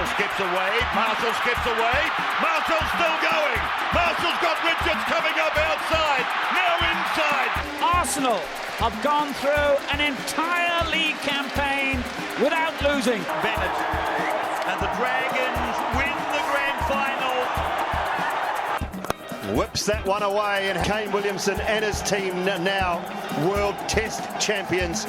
Marshall skips away. Marshall skips away. Marshall's still going. Marshall's got Richards coming up outside. Now inside. Arsenal have gone through an entire league campaign without losing. Bennett and the Dragons win the grand final. Whips that one away, and Kane Williamson and his team now World Test champions.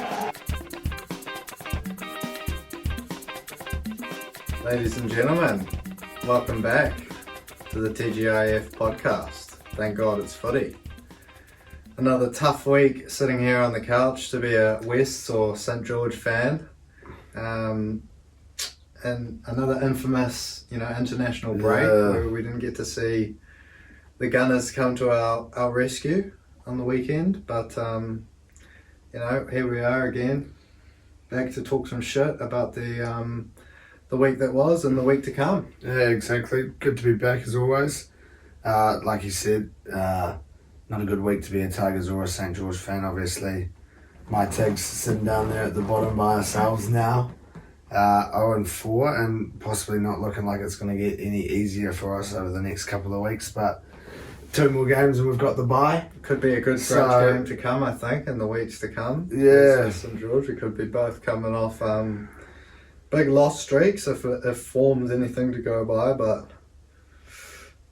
Ladies and gentlemen, welcome back to the TGIF podcast. Thank God it's footy. Another tough week sitting here on the couch to be a Wests or St George fan. And another infamous, international break where we didn't get to see the Gunners come to our rescue on the weekend. But, here we are again, back to talk some shit about the week that was and the week to come. Yeah, exactly. Good to be back as always. Like you said, not a good week to be a Tigers or a St George fan, obviously. My Tags sitting down there at the bottom by ourselves now. 0-4 and possibly not looking like it's going to get any easier for us over the next couple of weeks, but 2 more games and we've got the bye. Could be a good grudge game to come, I think, in the weeks to come. Yeah. St George, we could be both coming off big loss streaks if form's anything to go by. But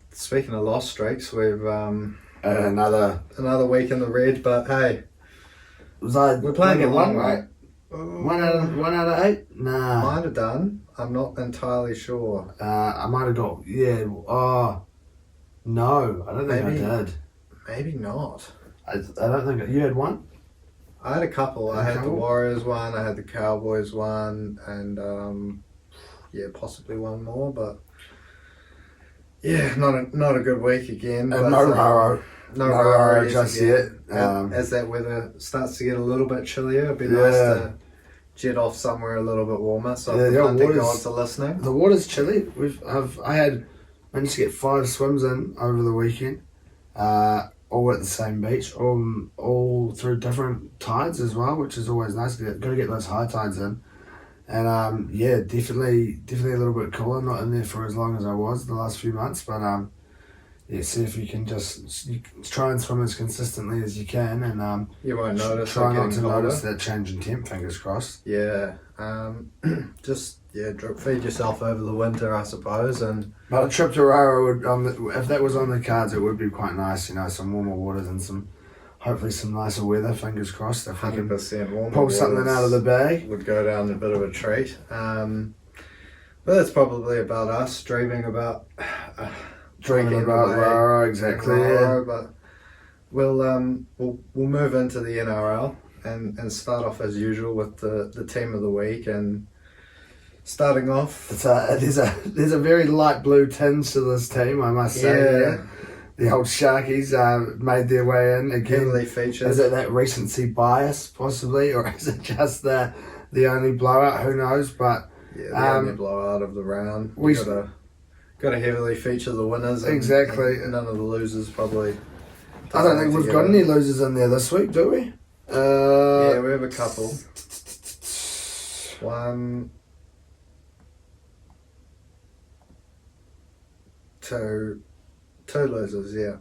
speaking of loss streaks, we've another week in the red. But hey, we're playing a at long one, right? One out of 8? Nah. Might have done. I'm not entirely sure. I might have got no, I don't think I did. Maybe not. I don't think you had one. I had a couple. I had the Warriors one, I had the Cowboys one, and possibly one more. But yeah, not a good week again. And but, no Raro just yet. As that weather starts to get a little bit chillier, it'd be nice to jet off somewhere a little bit warmer. So if the gods are listening. The water's chilly. I had managed to get 5 swims in over the weekend. All at the same beach, all through different tides as well, which is always nice. Got to get those high tides in, and definitely a little bit cooler. Not in there for as long as I was the last few months, but see if you can just try and swim as consistently as you can, and you won't notice. Try not to notice that change in temp. Fingers crossed. Yeah, drip feed yourself over the winter, I suppose. But a trip to Raro if that was on the cards, it would be quite nice. Some warmer waters and hopefully some nicer weather. Fingers crossed. If we can 100% warmer pull something out of the bag, would go down a bit of a treat. But that's probably about us dreaming about Raro, exactly. Raro, but we'll move into the NRL and start off as usual with the team of the week. And starting off, there's a very light blue tinge to this team, I must say. Yeah. The old Sharkies made their way in again. Heavily featured. Is it that recency bias possibly, or is it just the only blowout? Who knows? But the only blowout of the round. We got to heavily feature the winners. Exactly. And none of the losers probably. I don't think we've got any losers in there this week, do we? Yeah, we have a couple. 1, 2 losers, yeah.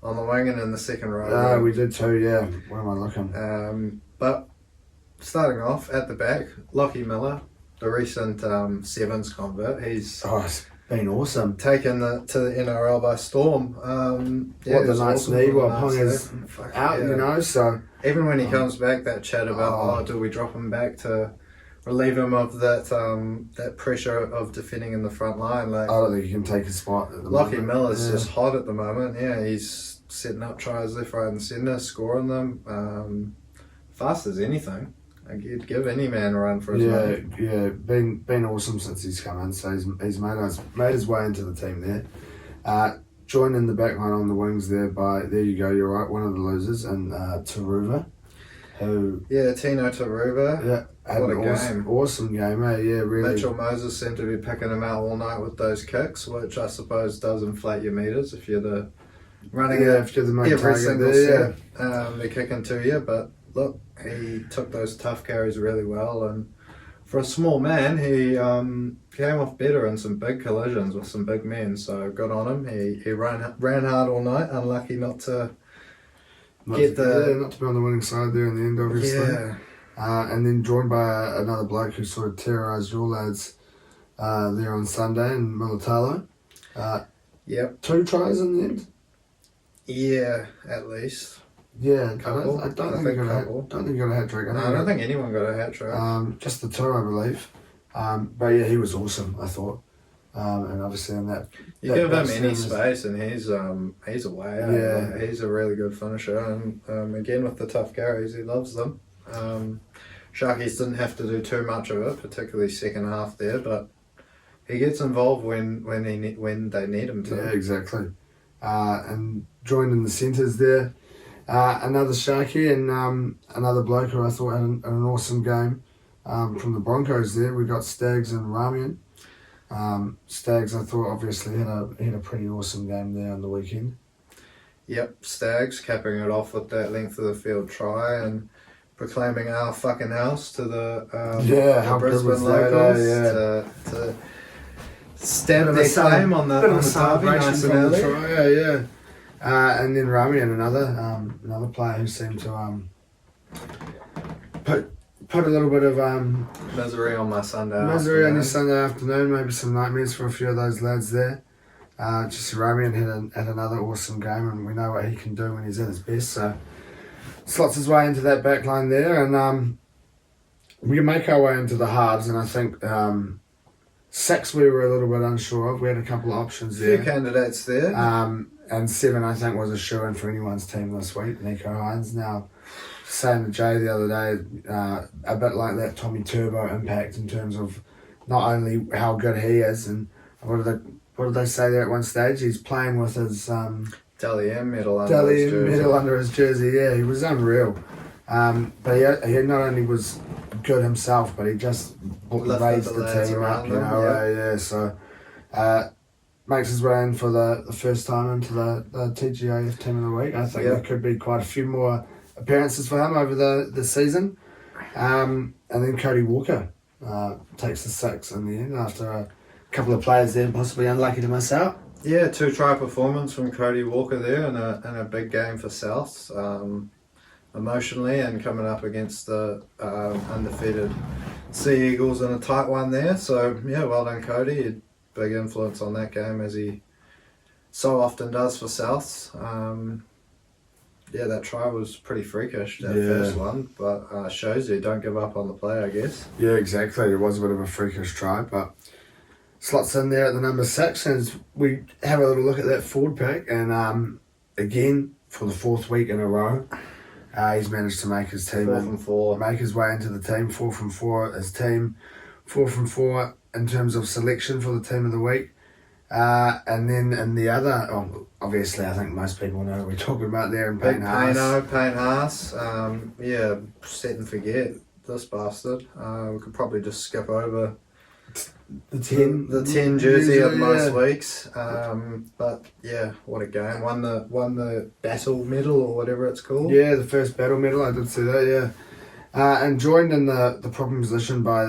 On the wing and in the second row. We did 2, yeah. Where am I looking? But starting off at the back, Lockie Miller, the recent Sevens convert. He's it's been awesome. Taken to the NRL by storm. What the Knights need while Ponga's out, so... Even when he comes back, that chat about, do we drop him back to relieve him of that pressure of defending in the front line? I don't think he can take his spot at the Lockie moment. Miller's just hot at the moment. Yeah, he's setting up tries left, right and centre, scoring them fast as anything. I'd give any man a run for his money. Yeah, been awesome since he's come in, so he's made his way into the team there. Joined in the back line on the wings there you go, you're right, one of the losers, and Taruva, who... Yeah, Tino Taruva. Yeah, had an awesome game, eh? Yeah, really. Mitchell Moses seemed to be picking him out all night with those kicks, which I suppose does inflate your meters if you're the running if you're the main every target single there, set. They're kicking to you, but look, he took those tough carries really well, and For a small man, he came off better in some big collisions with some big men, so good on him. He ran hard all night, unlucky not to not to be on the winning side there in the end, obviously. Yeah. And then joined by another bloke who sort of terrorised your lads there on Sunday in Militalo. Yep. 2 tries in the end? Yeah, at least. Yeah, Couple. I don't think you got a hat trick. No, I don't think anyone got a hat trick. Just the 2, I believe. But yeah, he was awesome, I thought. And obviously in that... You give him any space and he's away. Yeah. He's a really good finisher, and again with the tough carries, he loves them. Sharkies didn't have to do too much of it, particularly second half there, but he gets involved when they need him to. Yeah, exactly. And joined in the centres there, another Sharky and another bloke who I thought had an awesome game from the Broncos there. We got Stags and Ramian. Stags, I thought, obviously had a pretty awesome game there on the weekend. Yep, Stags capping it off with that length of the field try and proclaiming our fucking house to the Brisbane locals to stamp their claim on the derby nice and early. Yeah. And then Ramian, another player who seemed to put a little bit of misery on my Sunday on your Sunday afternoon, maybe some nightmares for a few of those lads there. Just Ramian had another awesome game, and we know what he can do when he's at his best, so slots his way into that back line there, and we can make our way into the halves, and I think 6 we were a little bit unsure of. We had a couple of options there. A few candidates there. And 7 I think was a shoe-in for anyone's team this week, Nico Hines. Now, saying to Jay the other day, a bit like that Tommy Turbo impact in terms of not only how good he is, and what did they say there at one stage? He's playing with his Dally M medal under his jersey. Yeah, he was unreal. But he not only was good himself, but he just raised the team up. You know, So makes his way in for the first time into the TGIF team of the week. I think there could be quite a few more appearances for him over the season. And then Cody Walker takes the 6 in the end after a couple of players there possibly unlucky to miss out. Yeah, 2 try performance from Cody Walker there in a big game for Souths, emotionally, and coming up against the undefeated Sea Eagles in a tight one there. So yeah, well done Cody. Had big influence on that game as he so often does for Souths. That try was pretty freakish, that first one, but shows you don't give up on the play, I guess. Yeah, exactly. It was a bit of a freakish try, but slots in there at the number 6, and we have a little look at that forward pack, and again, for the 4th week in a row, he's managed to make his team 4 from 4. Make his way into the team. 4 from 4 his team. 4 from 4 in terms of selection for the team of the week. And then in the other, obviously I think most people know what we're talking about there in Payne Haas. Payne Haas. Set and forget this bastard. We could probably just skip over the 10 jersey of most weeks. But yeah, what a game. Won the battle medal or whatever it's called. Yeah, the first battle medal, I did see that, yeah. And joined in the problem position by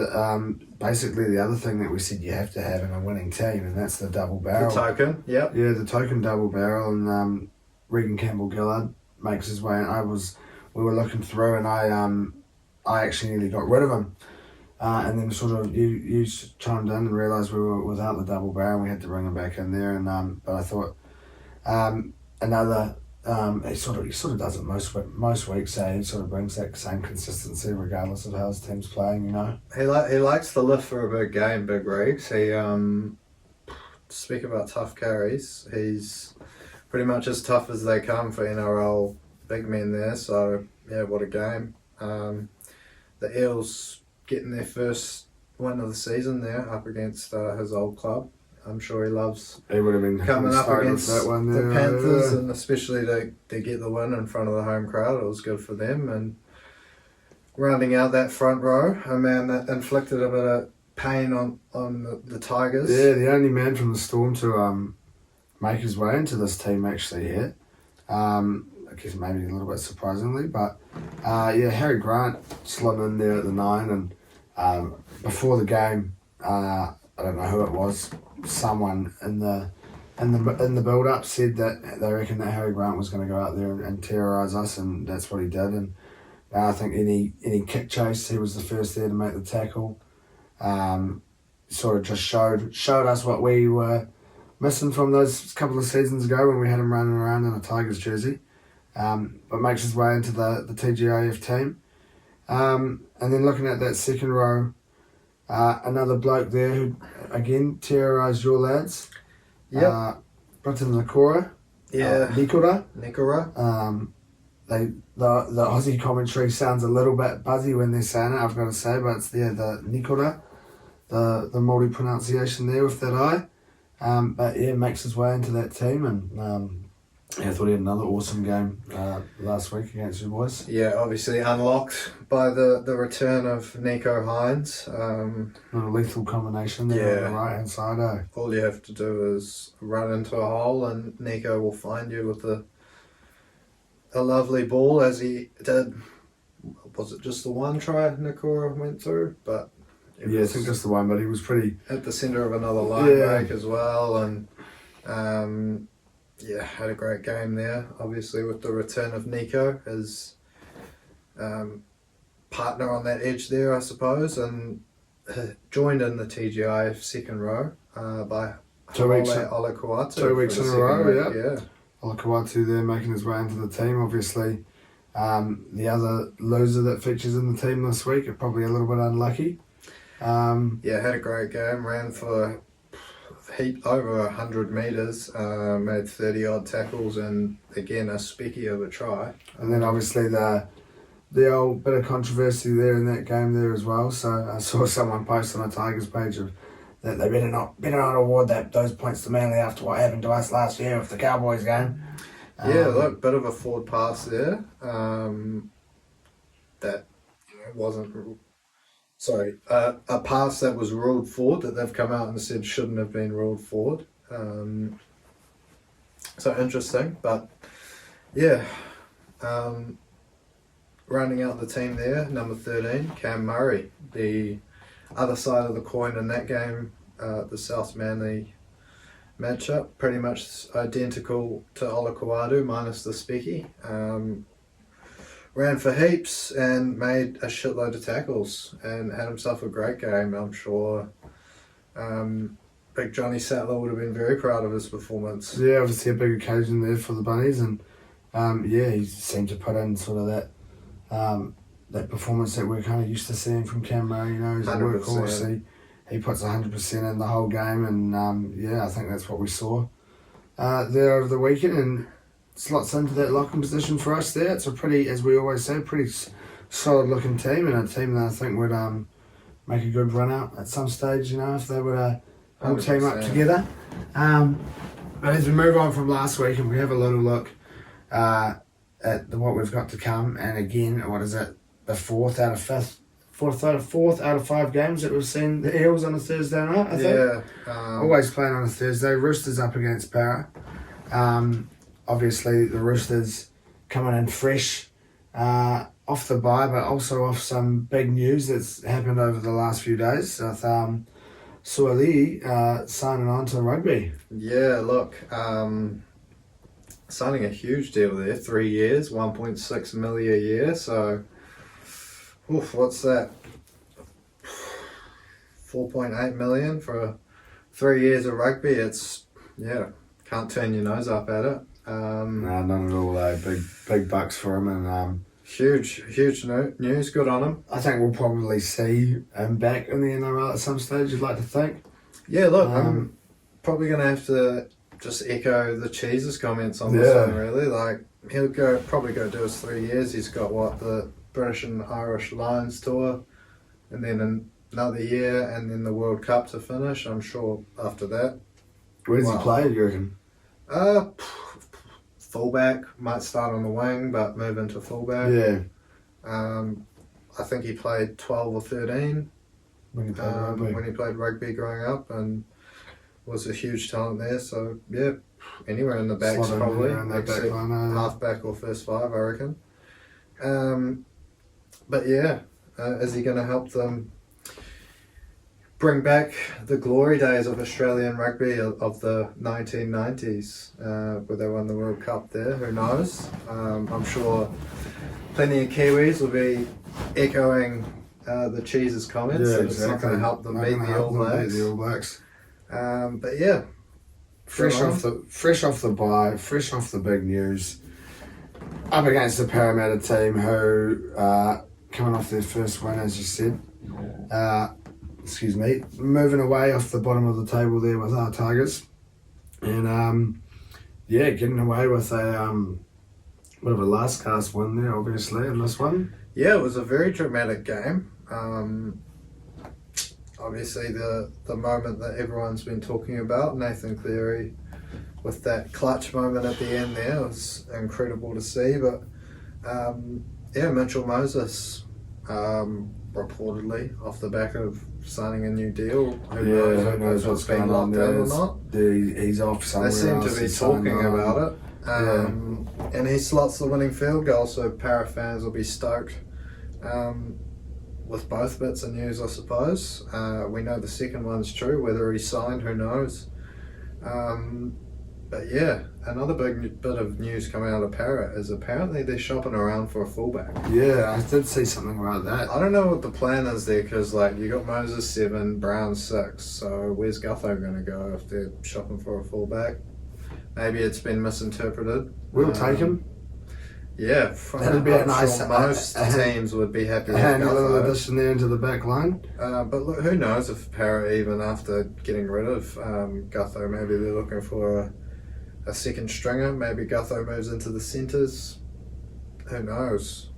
basically the other thing that we said you have to have in a winning team, and that's the double barrel. The token, yep. Yeah, the token double barrel, and Regan Campbell-Gillard makes his way, and we were looking through, and I actually nearly got rid of him. And then sort of you chimed in and realised we were without the double barrel, and we had to bring him back in there, and but I thought another... he sort of does it most weeks. He sort of brings that same consistency regardless of how his team's playing. You know, he likes the lift for a big game, Big Regs. He speak about tough carries. He's pretty much as tough as they come for NRL big men there. So yeah, what a game. The Eels getting their first win of the season there up against his old club. I'm sure he loves coming up against that one there, the Panthers, and especially to get the win in front of the home crowd. It was good for them. And rounding out that front row, a man that inflicted a bit of pain on the Tigers. Yeah, the only man from the Storm to make his way into this team actually here. I guess maybe a little bit surprisingly, but Harry Grant slid in there at the 9, before the game, I don't know who it was. Someone in the build up said that they reckon that Harry Grant was going to go out there and terrorise us, and that's what he did. And I think any kick chase, he was the first there to make the tackle. Sort of just showed us what we were missing from those couple of seasons ago when we had him running around in a Tigers jersey. But makes his way into the TGIF team. And then looking at that second row, another bloke there who, again, terrorised your lads. Yep. Britton Nikora. Yeah. Nikora. The Aussie commentary sounds a little bit buzzy when they're saying it, I've got to say, but it's the Nikora, the Māori pronunciation there with that I. But yeah, makes his way into that team, and I thought he had another awesome game last week against you boys. Yeah, obviously unlocked by the return of Nico Hines. A lethal combination there on the right hand side. All you have to do is run into a hole and Nico will find you with a lovely ball, as he did. Was it just the one try Nikora went through? But I think just the one, but he was pretty at the centre of another line break as well, and had a great game there. Obviously, with the return of Nico, his partner on that edge there, I suppose, and joined in the TGIF second row by 2 weeks. Olakau'atu 2 weeks in a row, yeah. Olakau'atu there making his way into the team. Obviously, the other loser that features in the team this week are probably a little bit unlucky. Had a great game, ran for over 100 metres, made 30 odd tackles, and again a specky of a try. And then obviously the old bit of controversy there in that game there as well. So I saw someone post on a Tigers page that they better not award those points to Manly after what happened to us last year with the Cowboys game. Look, bit of a forward pass there. That wasn't. Sorry, a pass that was ruled forward that they've come out and said shouldn't have been ruled forward. So interesting, but rounding out the team there, number 13, Cam Murray, the other side of the coin in that game, the South Manly matchup, pretty much identical to Olakau'atu minus the specky. Ran for heaps and made a shitload of tackles and had himself a great game. I'm sure Big Johnny Sattler would have been very proud of his performance. Yeah, obviously a big occasion there for the Bunnies, and he seemed to put in sort of that performance that we're kind of used to seeing from Cam Murray. He's a workhorse. He puts 100% in the whole game, and I think that's what we saw there over the weekend, and slots into that locking position for us there. It's a pretty, as we always say, pretty solid looking team, and a team that I think would make a good run out at some stage, if they would all team up together. But as we move on from last week and we have a little look at what we've got to come, and again, what is it, the fourth out of 5 games that we've seen the Eels on a Thursday night, I think. Always playing on a Thursday. Roosters up against Para. Obviously, the Roosters coming in fresh off the bye, but also off some big news that's happened over the last few days with Suaalii signing on to rugby. Yeah, look, signing a huge deal there, 3 years, 1.6 million a year, so what's that? 4.8 million for 3 years of rugby. It's, can't turn your nose up at it. No, not at all. Big bucks for him, and huge news. Good on him. I think we'll probably see him back in the NRL at some stage. You'd like to think. Yeah, look, I'm probably going to have to just echo the Cheese's comments on this one. Really, like he'll probably go do his 3 years. He's got the British and Irish Lions tour, and then another year, and then the World Cup to finish. I'm sure after that. Where does he play, you reckon? Fullback, might start on the wing, but move into fullback. Yeah. I think he played 12 or 13 when he played rugby growing up, and was a huge talent there. So anywhere in the backs probably, except halfback or first 5, I reckon. But is he going to help them bring back the glory days of Australian rugby of the 1990s, where they won the World Cup there. Who knows? I'm sure plenty of Kiwis will be echoing the Cheese's comments. Yeah, It's not going to help them beat the All Blacks. But yeah, Fresh off the bye, fresh off the big news, up against the Parramatta team who coming off their first win, as you said. Moving away off the bottom of the table there with our Tigers, and getting away with a bit of a last cast win there, obviously, in this one. Yeah, it was a very dramatic game. Obviously, the moment that everyone's been talking about, Nathan Cleary, with that clutch moment at the end there, was incredible to see. But Mitchell Moses, reportedly off the back of signing a new deal. Who knows what's going on there or not? He's off somewhere. They seem to be talking about it. And he slots the winning field goal, so Para fans will be stoked with both bits of news, I suppose. We know the second one's true. Whether he signed, who knows? But yeah, another big bit of news coming out of Para is apparently they're shopping around for a fullback. Yeah, I did see something about that. I don't know what the plan is there, because you got Moses 7, Brown 6, so where's Gutho going to go if they're shopping for a fullback? Maybe it's been misinterpreted. We'll take him. Yeah, that'd be a nice. Most teams would be happy with a little Gutho. addition there into the back line. But look, who knows if Para, even after getting rid of Gutho, maybe they're looking for a second stringer. Maybe Gutho moves into the centres. Who knows?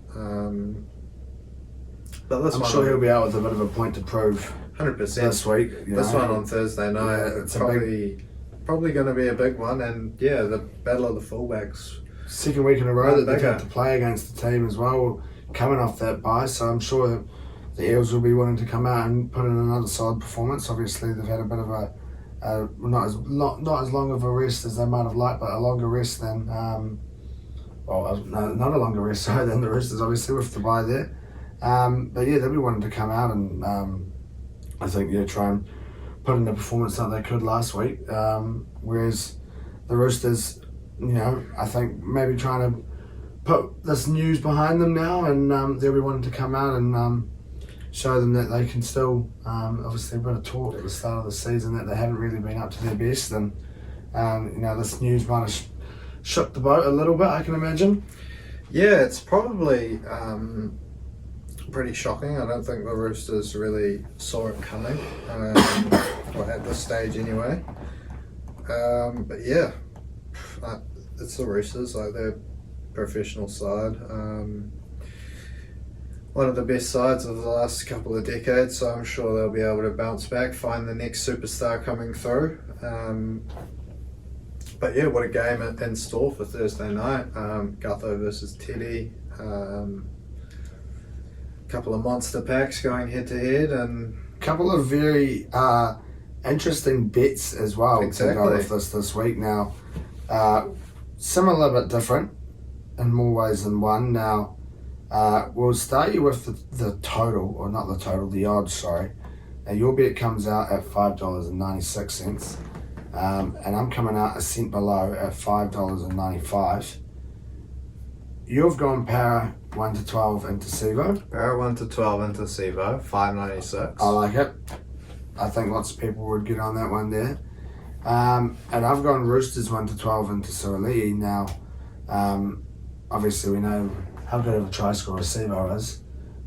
But this I'm one, sure he'll be out with a bit of a point to prove 100% this week. This one on Thursday night, it's probably going to be a big one. And yeah, the battle of the fullbacks. Second week in a row that they've had to play against the team as well, coming off that bye. So I'm sure the Eels will be wanting to come out and put in another solid performance. Obviously, they've had a bit of a not as long of a rest as they might have liked, but a longer rest than not a longer rest than the rest is obviously with the bye there. But yeah, they'll be wanting to come out and I think try and put in the performance that they could last week. Whereas the Roosters, I think maybe trying to put this news behind them now, and they'll be wanting to come out and show them that they can still, obviously a bit of talk at the start of the season that they haven't really been up to their best, and this news might have shook the boat a little bit, I can imagine. Yeah, it's probably pretty shocking. I don't think the Roosters really saw it coming, or at this stage anyway. But yeah, it's the Roosters, they're a professional side. One of the best sides of the last couple of decades, so I'm sure they'll be able to bounce back, find the next superstar coming through. But yeah, what a game in store for Thursday night. Gutho versus Teddy. Couple of monster packs going head to head, and couple of very interesting bets as well to go with this week. Now, similar but different in more ways than one. Now, we'll start you with the total, or not the total, the odds, sorry. Now, your bet comes out at $5.96, and I'm coming out a cent below at $5.95. You've gone Para 1 to 12 into Sevo. Para 1 to 12 into Sevo, $5.96. I like it. I think lots of people would get on that one there. And I've gone Roosters 1 to 12 into Suaalii. Now, obviously we know how good of a try scorer Sevo is.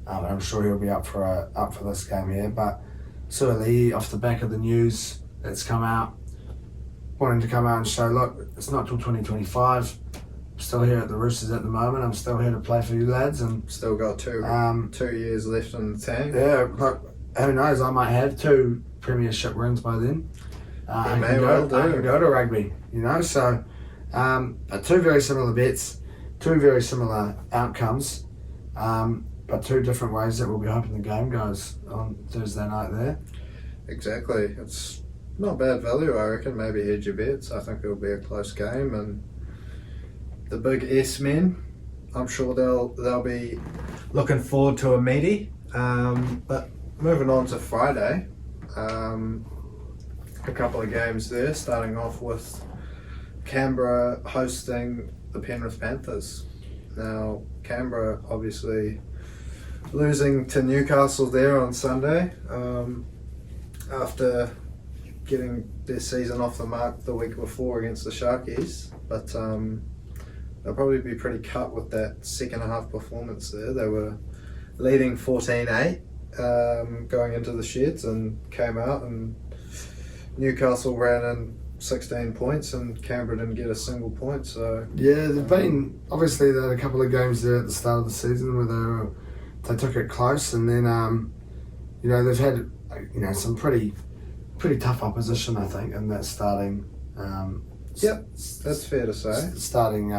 And I'm sure he'll be up for this game here. But Suaalii, off the back of the news that's come out, wanting to come out and show, look, it's not till 2025. I'm still here at the Roosters at the moment. I'm still here to play for you lads, and still got 2 years left in the tank. Yeah, but who knows? I might have 2 premiership wins by then. I can go to rugby, So, 2 very similar bets, 2 very similar outcomes, but 2 different ways that we'll be hoping the game goes on Thursday night there. Exactly. It's not bad value, I reckon. Maybe hedge your bets. I think it'll be a close game, and the big S men, I'm sure they'll be looking forward to a meaty. But moving on to Friday, A couple of games there, starting off with Canberra hosting the Penrith Panthers. Now, Canberra obviously losing to Newcastle there on Sunday after getting their season off the mark the week before against the Sharkies. But they'll probably be pretty cut with that second half performance there. They were leading 14-8 going into the sheds and came out, and Newcastle ran in 16 points and Canberra didn't get a single point. So yeah, they've been, obviously they had a couple of games there at the start of the season where they took it close, and then they've had some pretty tough opposition, I think, in that starting. Yep, that's fair to say. Starting,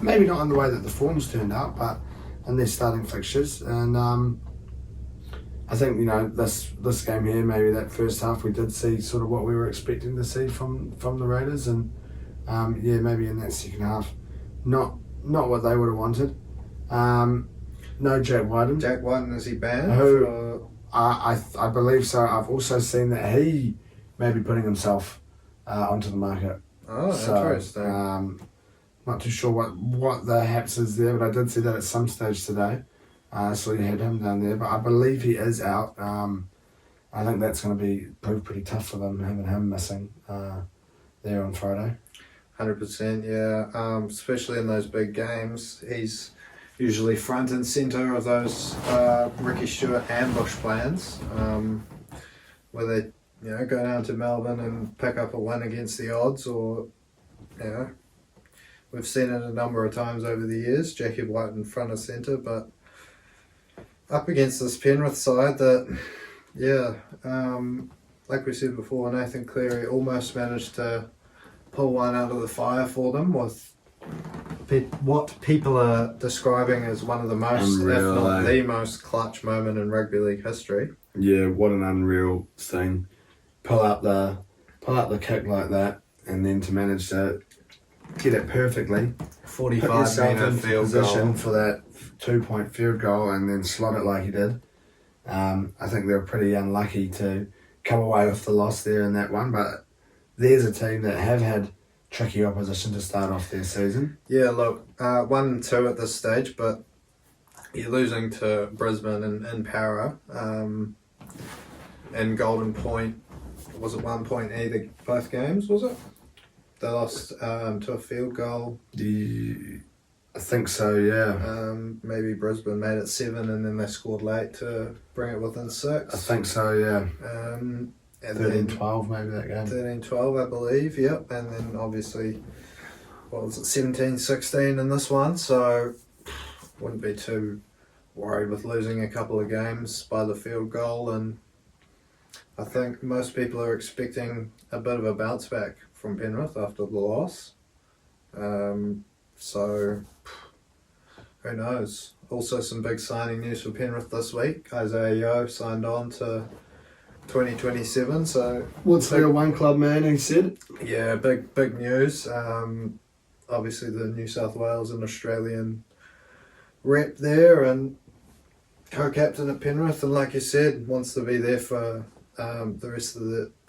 maybe not in the way that the form's turned out, but in their starting fixtures. And I think this game here, maybe that first half, we did see sort of what we were expecting to see from the Raiders, and maybe in that second half, not what they would have wanted. No Jack Wyden. Jack Wyden, is he banned? I believe so. I've also seen that he may be putting himself onto the market. Oh, so, interesting. Not too sure what the haps is there, but I did see that at some stage today. So you had him down there, but I believe he is out. I think that's going to prove pretty tough for them, having him missing there on Friday. 100%, yeah. Especially in those big games, he's usually front and centre of those Ricky Stewart ambush plans, where they go down to Melbourne and pick up a win against the odds, or we've seen it a number of times over the years. Jackie White in front of centre, but up against this Penrith side that, like we said before, Nathan Cleary almost managed to pull one out of the fire for them with what people are describing as one of the most, if not the most, clutch moment in rugby league history. Yeah, what an unreal thing. Pull out the kick like that, and then to manage to get it perfectly. 45-metre field goal for that 2-point field goal, and then slot it like he did. I think they were pretty unlucky to come away with the loss there in that one, but there's a team that have had tricky opposition to start off their season. Yeah, look, 1-2 at this stage, but you're losing to Brisbane and Para, and Golden Point. Was it 1 point either both games, was it? They lost to a field goal. I think so, yeah. Maybe Brisbane made it 7 and then they scored late to bring it within 6. I think so, yeah. 13-12 maybe that game. 13-12, I believe, yep. And then obviously, 17-16 in this one, so wouldn't be too worried with losing a couple of games by the field goal. And I think most people are expecting a bit of a bounce back from Penrith after the loss. So, who knows? Also some big signing news for Penrith this week. Isaiah Yeo signed on to 2027. So what's their one club man, he said? Yeah, big news. Obviously the New South Wales and Australian rep there and co-captain at Penrith, and like you said, wants to be there for the rest of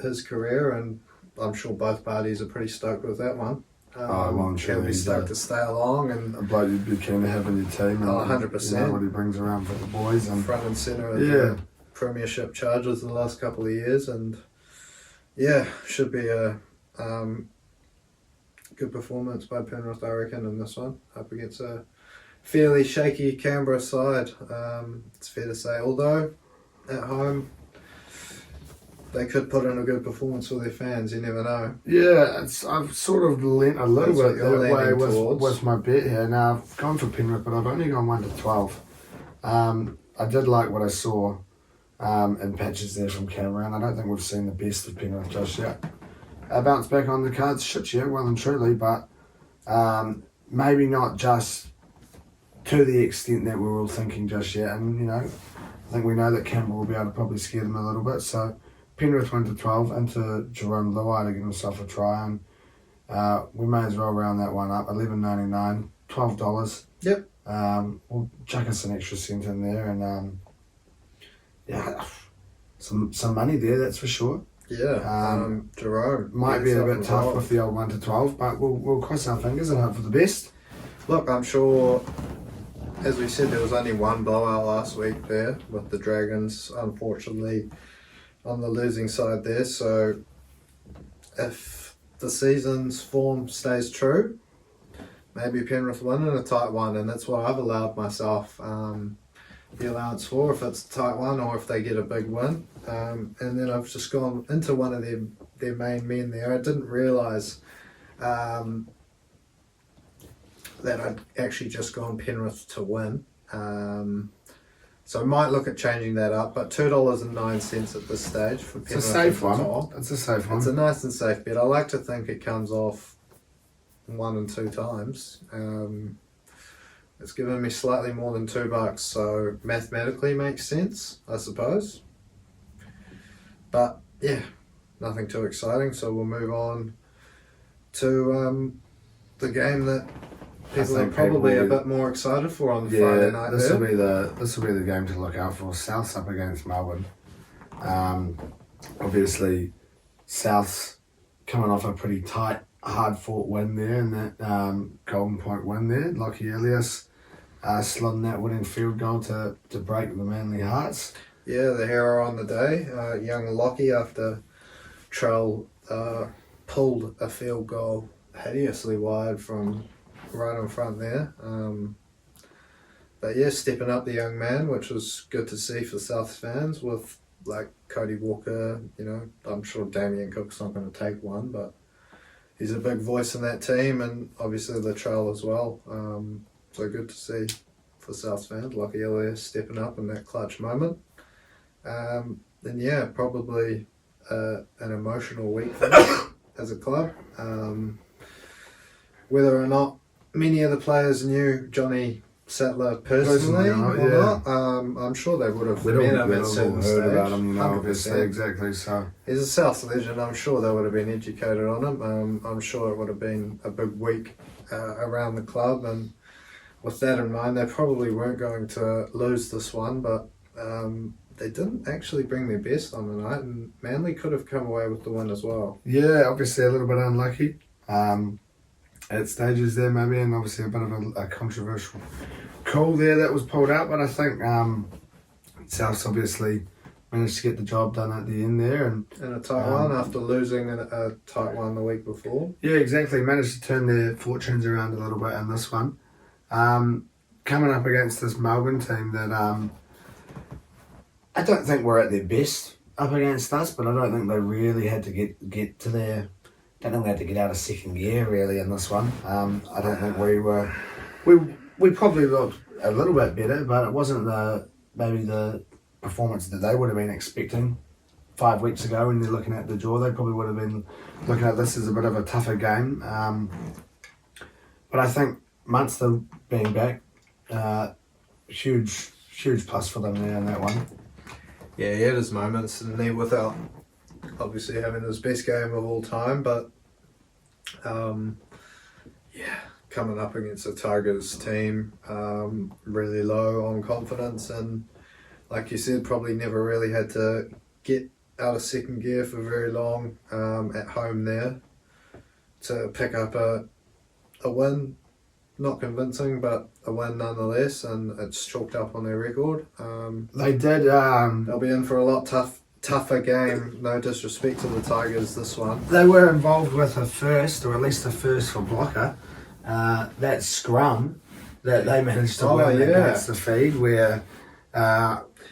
his career, and I'm sure both parties are pretty stoked with that one. I'm sure he'll be stoked to stay along, and a bloke you'd be keen to have in your team. And 100%. What he brings around for the boys, and front and centre of the premiership charges in the last couple of years, and should be a good performance by Penrith, I reckon, in this one up against a fairly shaky Canberra side. It's fair to say, although at home they could put in a good performance for their fans. You never know. Yeah, I've sort of lent a little bit that way with my bet here. Now I've gone for Penrith, but I've only gone 1-12. I did like what I saw in patches there from Canberra, and I don't think we've seen the best of Penrith just yet. A bounce back on the cards, shit, yeah, well and truly, but maybe not just to the extent that we were all thinking just yet. And I think we know that Canberra will be able to probably scare them a little bit. So Penrith 1-12 into Jerome Luai to get himself a try, and we may as well round that one up. $11.99, $12. Yep. We'll chuck us an extra cent in there, and some money there, that's for sure. Yeah, Jerome Might be a bit tough involved. with the old 1 to 12, but we'll cross our fingers and hope for the best. Look, I'm sure, as we said, there was only one blowout last week there with the Dragons, unfortunately, on the losing side there. So if the season's form stays true, maybe Penrith win in a tight one, and that's what I've allowed myself the allowance for, if it's a tight one or if they get a big win. And then I've just gone into one of their main men there. I didn't realise that I'd actually just gone Penrith to win. So I might look at changing that up, but $2.09 at this stage for Penrith. It's a safe at the one. top. It's a safe one. It's a nice and safe bet. I like to think it comes off 1 and 2 times. It's given me slightly more than $2, so mathematically makes sense, I suppose. But yeah, nothing too exciting. So we'll move on to the game that people are probably a bit more excited for on Friday night. This will be the game to look out for. Souths up against Melbourne. Obviously, Souths coming off a pretty tight, hard-fought win there, and that Golden Point win there. Lockie Elias slotting that winning field goal to break the Manly Hearts. Yeah, the hero on the day, young Lockie, after Trell pulled a field goal hideously wide from right in front there. But yeah, stepping up the young man, which was good to see for South fans, with like Cody Walker. You know, I'm sure Damien Cook's not going to take one, but he's a big voice in that team, and obviously Latrell as well. So good to see for South fans. Lockie Elias stepping up in that clutch moment. Then yeah, probably an emotional week for us as a club. Whether or not many of the players knew Johnny Sattler personally or not, I'm sure they would have met him at certain stage. About him, 100%. 100%. Exactly. So he's a South legend. I'm sure they would have been educated on him. I'm sure it would have been a big week around the club, and with that in mind, they probably weren't going to lose this one, but they didn't actually bring their best on the night, and Manly could have come away with the win as well. yeah, obviously a little bit unlucky at stages there maybe, and obviously a bit of a controversial call there that was pulled out, but I think Souths obviously managed to get the job done at the end there, and In a tight one after losing a tight one the week before. yeah, exactly, managed to turn their fortunes around a little bit in this one. Coming up against this Melbourne team that I don't think were at their best up against us, but I don't think they really had to get to their. Don't think they had to get out of second gear really in this one. I don't think we probably looked a little bit better, but it wasn't maybe the performance that they would have been expecting 5 weeks ago when they're looking at the draw. They probably would have been looking at this as a bit of a tougher game. But I think Munster being back, huge plus for them there in that one. Yeah, he had his moments, and he without obviously having his best game of all time, but coming up against a Tigers team, really low on confidence, and like you said, probably never really had to get out of second gear for very long at home there to pick up a win. Not convincing, but a win nonetheless, and it's chalked up on their record. They did. They'll be in for a lot tougher game. No disrespect to the Tigers, this one. They were involved with a first, or at least a first for Blocker. That scrum that they managed to win against the feed, where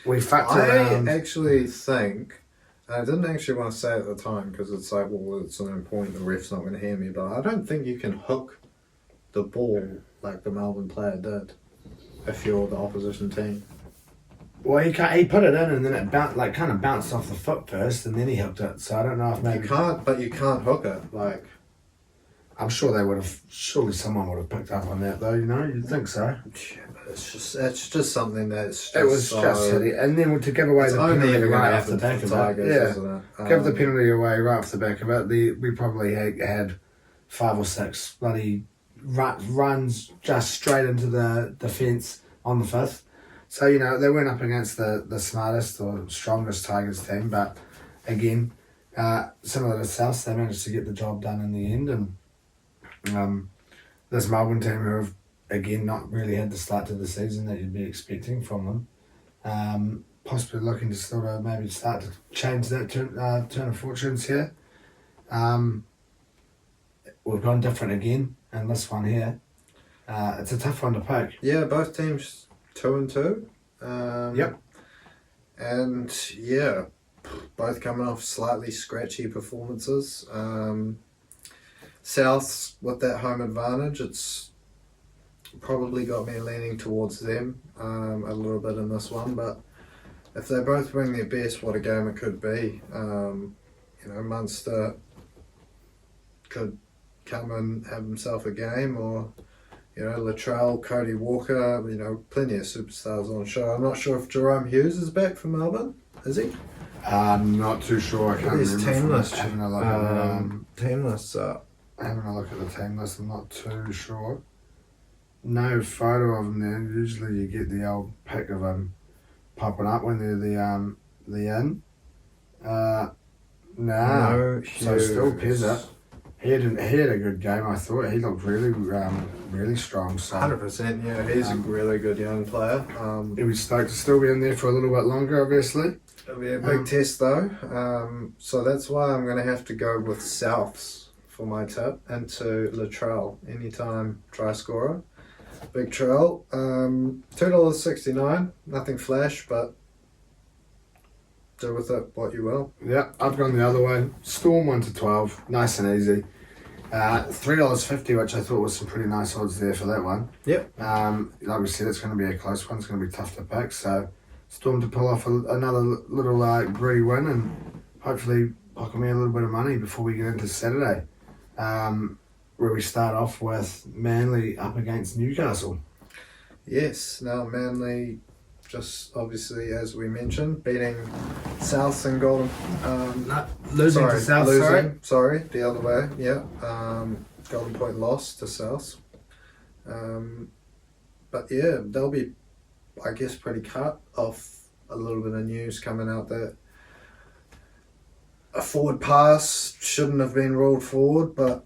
we fucked around. I actually think, I didn't actually want to say it at the time because it's like, well, it's no point, the ref's not going to hear me, but I don't think you can hook the ball like the Melbourne player did if you're the opposition team. Well, he put it in and then it kind of bounced off the foot first and then he hooked it. So I don't know if maybe You can't hook it. Like, I'm sure they would have. Surely someone would have picked up on that though. You know, you'd think so. yeah, but it's just something that's just It was just hitting, and then to give away the penalty right off the back of it. Isn't it? Give the penalty away right off the back of it. We probably had 5 or 6 bloody runs just straight into the defence on the 5th. So, they went up against the smartest or strongest Tigers team, but again, similar to South, they managed to get the job done in the end. And this Melbourne team, who have, again, not really had the start to the season that you'd be expecting from them, possibly looking to sort of maybe start to change that turn of fortunes here. We've gone different again in this one here. It's a tough one to pick. Yeah, both teams 2-2. Yep. And yeah, both coming off slightly scratchy performances. South's with that home advantage, it's probably got me leaning towards them a little bit in this one. But if they both bring their best, what a game it could be. Munster could come and have himself a game, or Latrell, Cody Walker, plenty of superstars on show. I'm not sure if Jerome Hughes is back from Melbourne. Is he? I'm not too sure. I can't His remember. team list. Having a look at Team list up. having a look at the team list, I'm not too sure. No photo of them there. Usually you get the old pic of them popping up when they're the in. Nah. No, So still Hughes. Pezza. He had a good game, I thought. He looked really strong. So 100%, yeah. He's a really good young player. he was stoked to still be in there for a little bit longer, obviously. It'll be a big test though. So that's why I'm going to have to go with Souths for my tip into Latrell. Anytime try scorer. Big Trell. $2.69. Nothing flash, but do with it what you will. Yeah, I've gone the other way. Storm 1-12, nice and easy. $3.50, which I thought was some pretty nice odds there for that one. Yep. Like we said, it's going to be a close one. It's going to be tough to pick. So Storm to pull off another little greedy win and hopefully pocket me a little bit of money before we get into Saturday, where we start off with Manly up against Newcastle. Yes. Now Manly, just obviously as we mentioned, beating South and Golden. Losing to South, Sorry, the other way. Yeah. Golden Point lost to South. But yeah, they'll be, I guess, pretty cut off a little bit of news coming out that a forward pass shouldn't have been ruled forward, but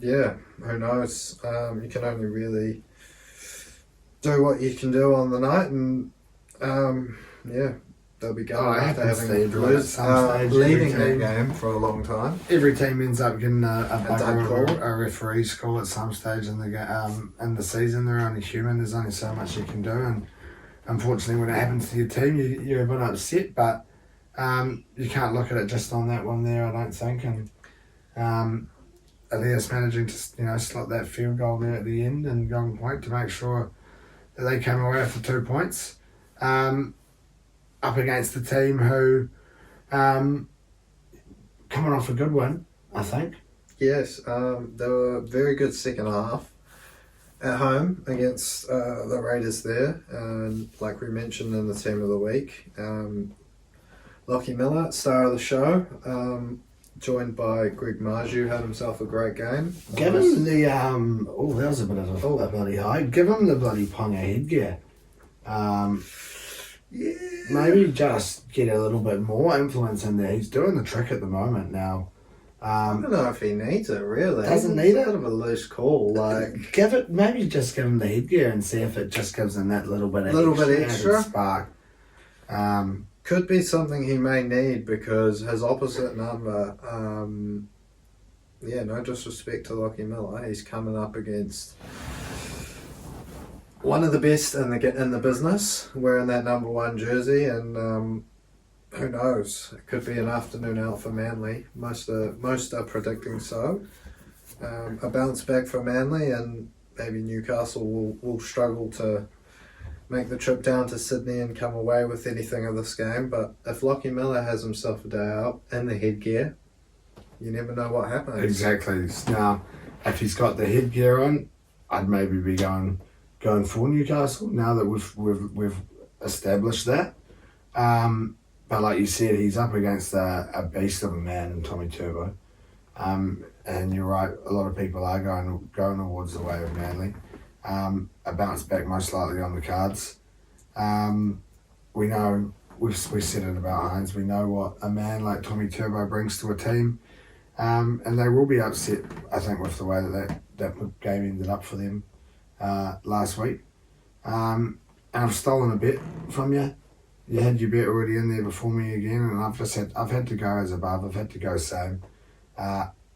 yeah, who knows? You can only really do what you can do on the night, and yeah, they'll be going after having leading that game for a long time. Every team ends up getting a duck bugger call. or a referee's call at some stage in the season. They're only human. There's only so much you can do, and unfortunately, when it happens to your team, you're a bit upset. But you can't look at it just on that one there, I don't think. And Elias managing to slot that field goal there at the end and Golden Point to make sure that they came away with the 2 points. Up against the team who coming off a good win, I think. Yes, they were a very good second half at home against the Raiders there, and like we mentioned in the team of the week, Lockie Miller, star of the show, joined by Greg Marju, had himself a great game. Give him the that was a bit of a bloody high. Give him the bloody Ponga headgear. Yeah. Maybe just get a little bit more influence in there. He's doing the trick at the moment now. I don't know if he needs it really. Doesn't It's need a it? bit of a loose call. Like Maybe just give him the headgear and see if it just gives him that little bit extra added spark. Could be something he may need because his opposite number. No disrespect to Lockie Miller, he's coming up against one of the best in the business, wearing that number 1 jersey, and who knows? It could be an afternoon out for Manly. Most are predicting so. A bounce back for Manly, and maybe Newcastle will struggle to make the trip down to Sydney and come away with anything of this game. But if Lockie Miller has himself a day out in the headgear, you never know what happens. Exactly. Now, if he's got the headgear on, I'd maybe be going for Newcastle now that we've established that. But like you said, he's up against a beast of a man in Tommy Turbo. And you're right, a lot of people are going towards the way of Manly. A bounce back most likely on the cards. We know, we've said it about Hines, we know what a man like Tommy Turbo brings to a team. And they will be upset, I think, with the way that game ended up for them last week. And I've stolen a bet from you. You had your bet already in there before me again, and I've had to go as above. I've had to go same.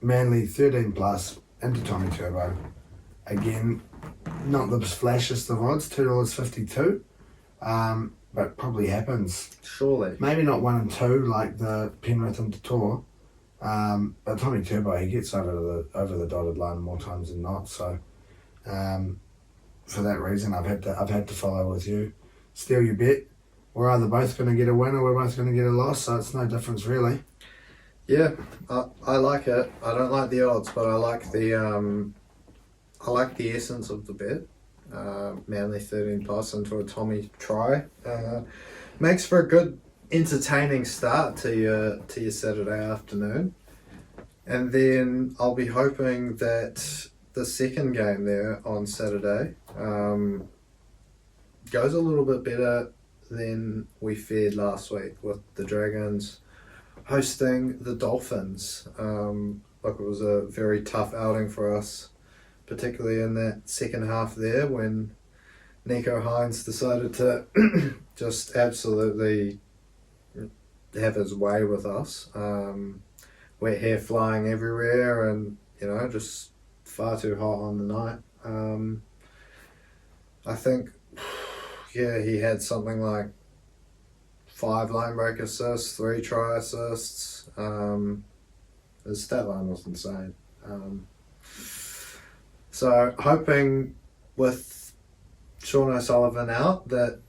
Manly 13 plus into Tommy Turbo. Again, not the flashiest of odds, $2.52. But probably happens. Surely. Maybe not 1 and 2 like the Penrith and Tor. But Tommy Turbo, he gets over the dotted line more times than not. So, for that reason, I've had to follow with you. Steal your bet. We're either both going to get a win or we're both going to get a loss. So it's no difference really. Yeah, I like it. I don't like the odds, but I like the essence of the bet. Manly 13 plus into a Tommy try. Makes for a good, entertaining start to your Saturday afternoon. And then I'll be hoping that the second game there on Saturday goes a little bit better than we feared last week with the Dragons hosting the Dolphins. Look, it was a very tough outing for us, particularly in that second half there when Nico Hines decided to just absolutely have his way with us. Wet hair flying everywhere and, just far too hot on the night. I think, he had something like 5 line break assists, 3 try assists. His stat line was insane. So hoping with Sean O'Sullivan out that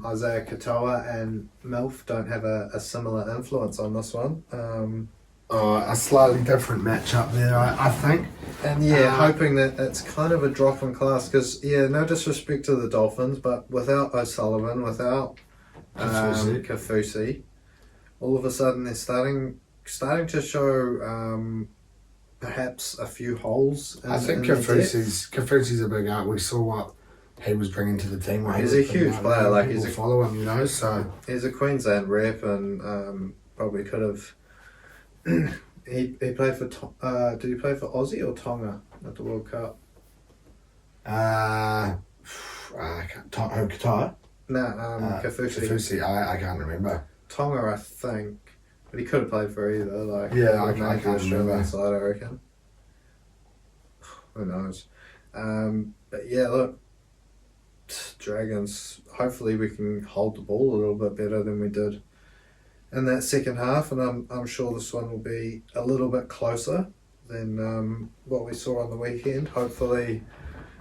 Isaiah Katoa and Milf don't have a similar influence on this one. A slightly different matchup there, I think. And hoping that it's kind of a drop in class because, no disrespect to the Dolphins, but without O'Sullivan, without Kafusi, all of a sudden they're starting to show perhaps a few holes. I think Kafusi's a big out. We saw what he was bringing to the team. He's a huge player. Like he's follow him, so he's a Queensland rep and probably could have. He played for. Did he play for Aussie or Tonga at the World Cup? Katoa? No, Kafusi. I can't remember. Tonga, I think, but he could have played for either. I can't remember. Side, I reckon. Who knows? But look, Dragons. Hopefully, we can hold the ball a little bit better than we did in that second half, and I'm sure this one will be a little bit closer than what we saw on the weekend. Hopefully,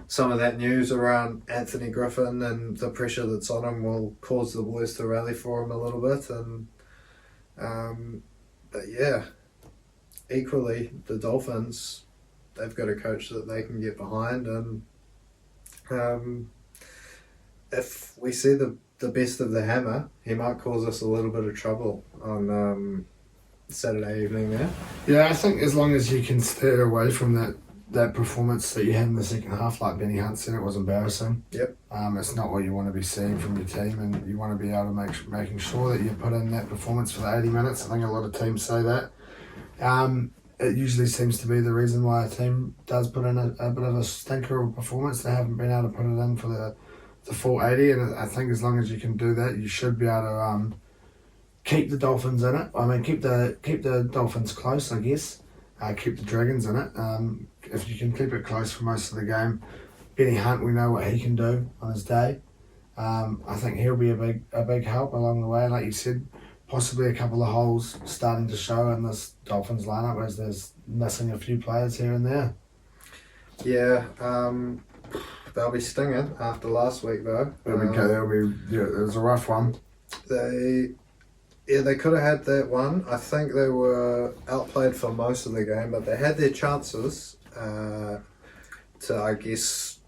some of that news around Anthony Griffin and the pressure that's on him will cause the boys to rally for him a little bit. And equally, the Dolphins, they've got a coach that they can get behind, and if we see the best of the hammer, he might cause us a little bit of trouble on Saturday evening there. Yeah, I think as long as you can steer away from that performance that you had in the second half, like Benny Hunt said, it was embarrassing. Yep. It's not what you want to be seeing from your team, and you want to be able to making sure that you put in that performance for the 80 minutes. I think a lot of teams say that. It usually seems to be the reason why a team does put in a bit of a stinker of performance. They haven't been able to put it in for the full 80, and I think as long as you can do that, you should be able to keep the Dolphins in it. I mean, keep the Dolphins close, I guess. Keep the Dragons in it. If you can keep it close for most of the game, Benny Hunt, we know what he can do on his day. I think he'll be a big help along the way. Like you said, possibly a couple of holes starting to show in this Dolphins lineup as there's missing a few players here and there. Yeah. They'll be stinging after last week, though. It was a rough one. They could have had that one. I think they were outplayed for most of the game, but they had their chances to, I guess,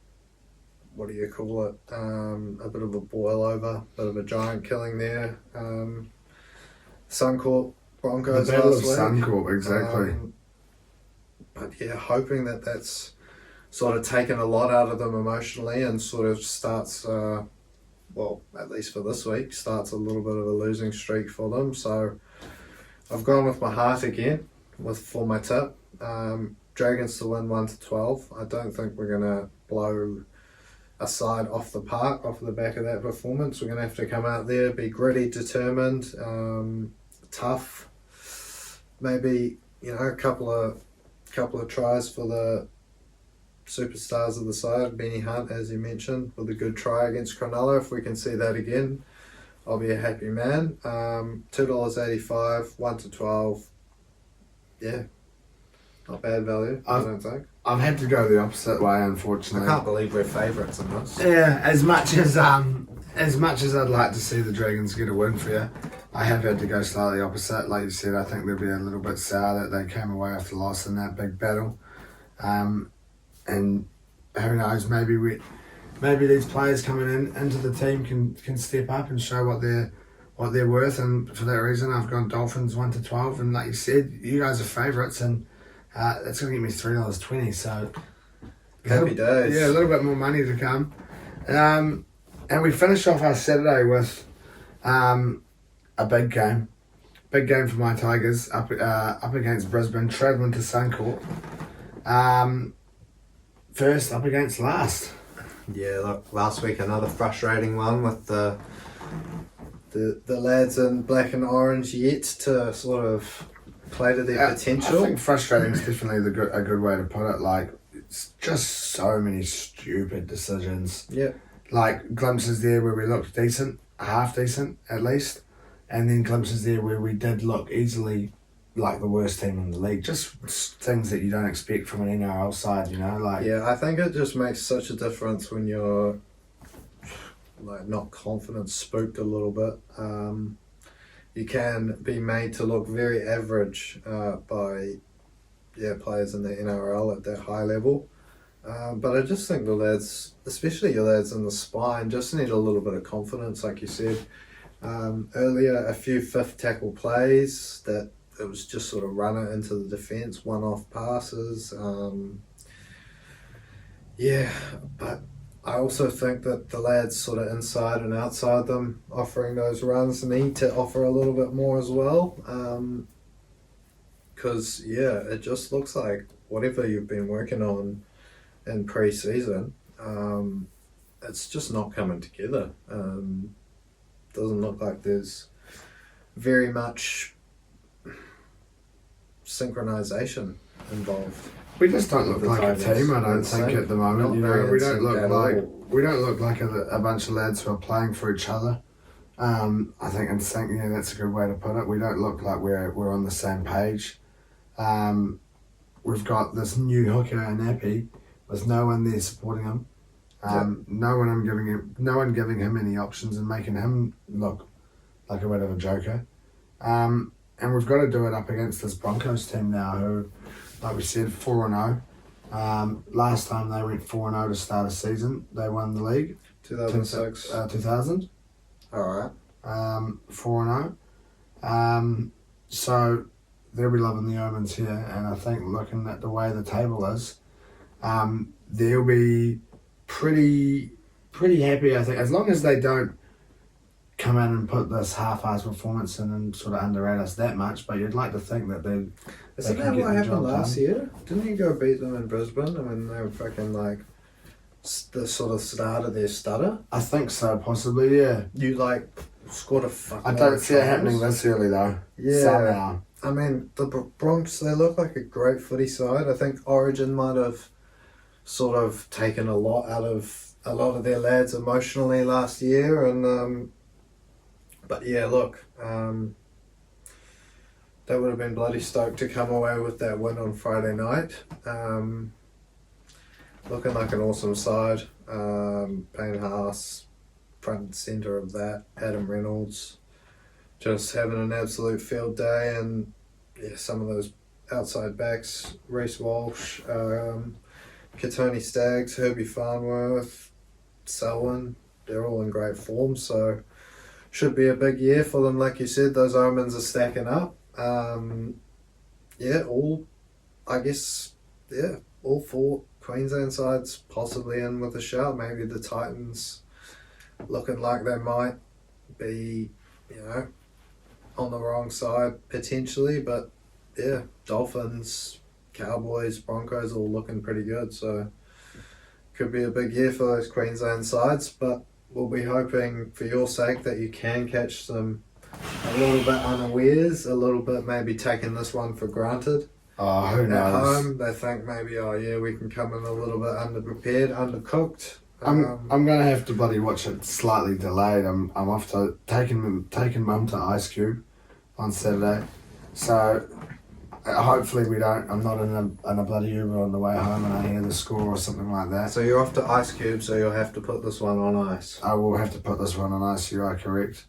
what do you call it? A bit of a boil over, a bit of a giant killing there. Suncorp Broncos the Battle last of week. Suncorp, exactly. But hoping that's sort of taken a lot out of them emotionally and sort of starts well, at least for this week, starts a little bit of a losing streak for them. So I've gone with my heart again for my tip. Dragons to win 1-12. I don't think we're going to blow a side off the park off the back of that performance. We're going to have to come out there, be gritty, determined, tough. Maybe, a couple of tries for the superstars of the side. Benny Hunt, as you mentioned, with a good try against Cronulla. If we can see that again, I'll be a happy man. $2.85, 1-12. Yeah, not bad value, I don't think. I've had to go the opposite way, unfortunately. I can't believe we're favourites in this. Yeah, as much as I'd like to see the Dragons get a win for you, I have had to go slightly opposite. Like you said, I think they'll be a little bit sour that they came away after loss in that big battle. And who knows, maybe these players coming into the team can step up and show what they're worth. And for that reason, I've gone Dolphins 1-12. And like you said, you guys are favourites, and that's going to get me $3.20. So happy days. Yeah, a little bit more money to come. And we finish off our Saturday with a big game. Big game for my Tigers up against Brisbane, travelling to Suncorp. First up against last. Yeah, look, last week another frustrating one with the lads in black and orange yet to sort of play to their potential. I think frustrating is definitely a good way to put it. Like, it's just so many stupid decisions. Yeah. Like glimpses there where we looked decent, half decent at least, and then glimpses there where we did look easily like the worst team in the league. Just things that you don't expect from an NRL side, like. Yeah, I think it just makes such a difference when you're like not confident, spooked a little bit. You can be made to look very average by players in the NRL at that high level. But I just think the lads, especially your lads in the spine, just need a little bit of confidence, like you said. Earlier, a few fifth tackle plays that it was just sort of run it into the defence, one-off passes. But I also think that the lads sort of inside and outside them offering those runs need to offer a little bit more as well. Because, it just looks like whatever you've been working on in pre-season, it's just not coming together. Doesn't look like there's very much synchronization involved. We just don't look like a team, I don't think, at the moment. We don't look like a bunch of lads who are playing for each other. I think in sync, that's a good way to put it. We don't look like we're on the same page. We've got this new hooker in Appy with no one there supporting him. No one giving him any options and making him look like a bit of a joker. And we've got to do it up against this Broncos team now who, like we said, 4-0. Last time they went 4-0 to start a season, they won the league. 2006. 2000. Alright. 4-0. So they'll be loving the omens here, and I think looking at the way the table is, they'll be pretty happy, I think, as long as they don't come in and put this half-assed performance in and sort of underrate us that much. But you'd like to think that they Isn't that what happened last year? Didn't you go beat them in Brisbane? I mean, they were fucking like the sort of start of their stutter. I think so, possibly, yeah. You scored a fucking. I don't see it happening this early though. Yeah. Somehow. I mean, the Bronx, they look like a great footy side. I think Origin might have sort of taken a lot out of a lot of their lads emotionally last year, and but yeah, look, they would have been bloody stoked to come away with that win on Friday night. Looking like an awesome side. Payne Haas, front and centre of that. Adam Reynolds, just having an absolute field day, and some of those outside backs, Reece Walsh, Katoni Staggs, Herbie Farnworth, Selwyn, they're all in great form, so should be a big year for them. Like you said, those omens are stacking up. All four Queensland sides possibly in with a shout. Maybe the Titans looking like they might be, on the wrong side potentially. But yeah, Dolphins, Cowboys, Broncos all looking pretty good. So could be a big year for those Queensland sides. But we'll be hoping for your sake that you can catch some a little bit unawares, a little bit maybe taking this one for granted. Oh, who At knows? home, they think maybe, we can come in a little bit underprepared, undercooked. I'm gonna have to bloody watch it slightly delayed. I'm off to taking Mum to Ice Cube on Saturday, so hopefully I'm not in a bloody Uber on the way home and I hear the score or something like that. So you're off to Ice Cube, so you'll have to put this one on ice. I will have to put this one on ice. You are correct.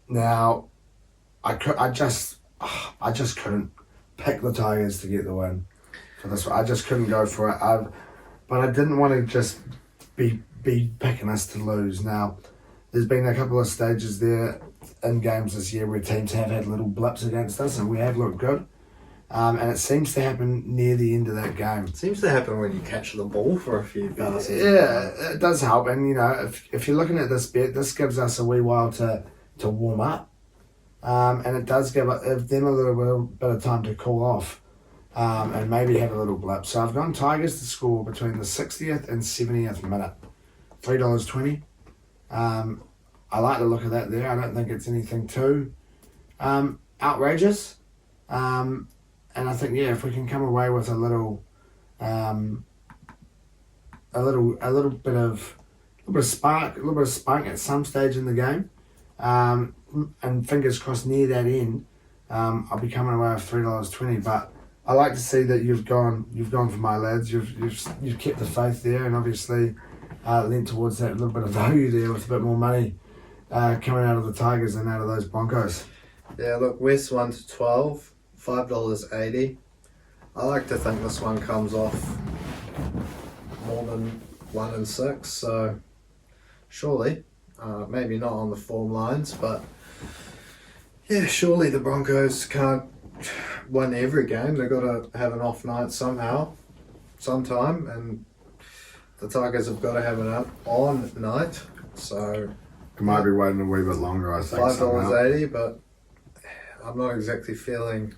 Now, I just couldn't pick the Tigers to get the win for this one. I just couldn't go for it. But I didn't want to just be picking us to lose. Now, there's been a couple of stages there in games this year where teams have had little blips against us and we have looked good. And it seems to happen near the end of that game. It seems to happen when you catch the ball for a few passes. Yeah, it does help. And, if you're looking at this bet, this gives us a wee while to warm up. And it does give them a little bit of time to cool off and maybe have a little blip. So I've gone Tigers to score between the 60th and 70th minute. $3.20. I like the look of that there. I don't think it's anything too outrageous. And I think, if we can come away with a little bit of spark, a little bit of spunk at some stage in the game, and fingers crossed near that end, I'll be coming away with $3.20. But I like to see that you've gone for my lads. You've kept the faith there, and obviously leaned towards that little bit of value there with a bit more money coming out of the Tigers than out of those Broncos. Yeah, look, West 1 to 12. $5.80. I like to think this one comes off more than 1 and 6, so surely, maybe not on the form lines, but surely the Broncos can't win every game. They've got to have an off night sometime, and the Tigers have got to have an on night, so It might be waiting a wee bit longer, I think. $5.80, but I'm not exactly feeling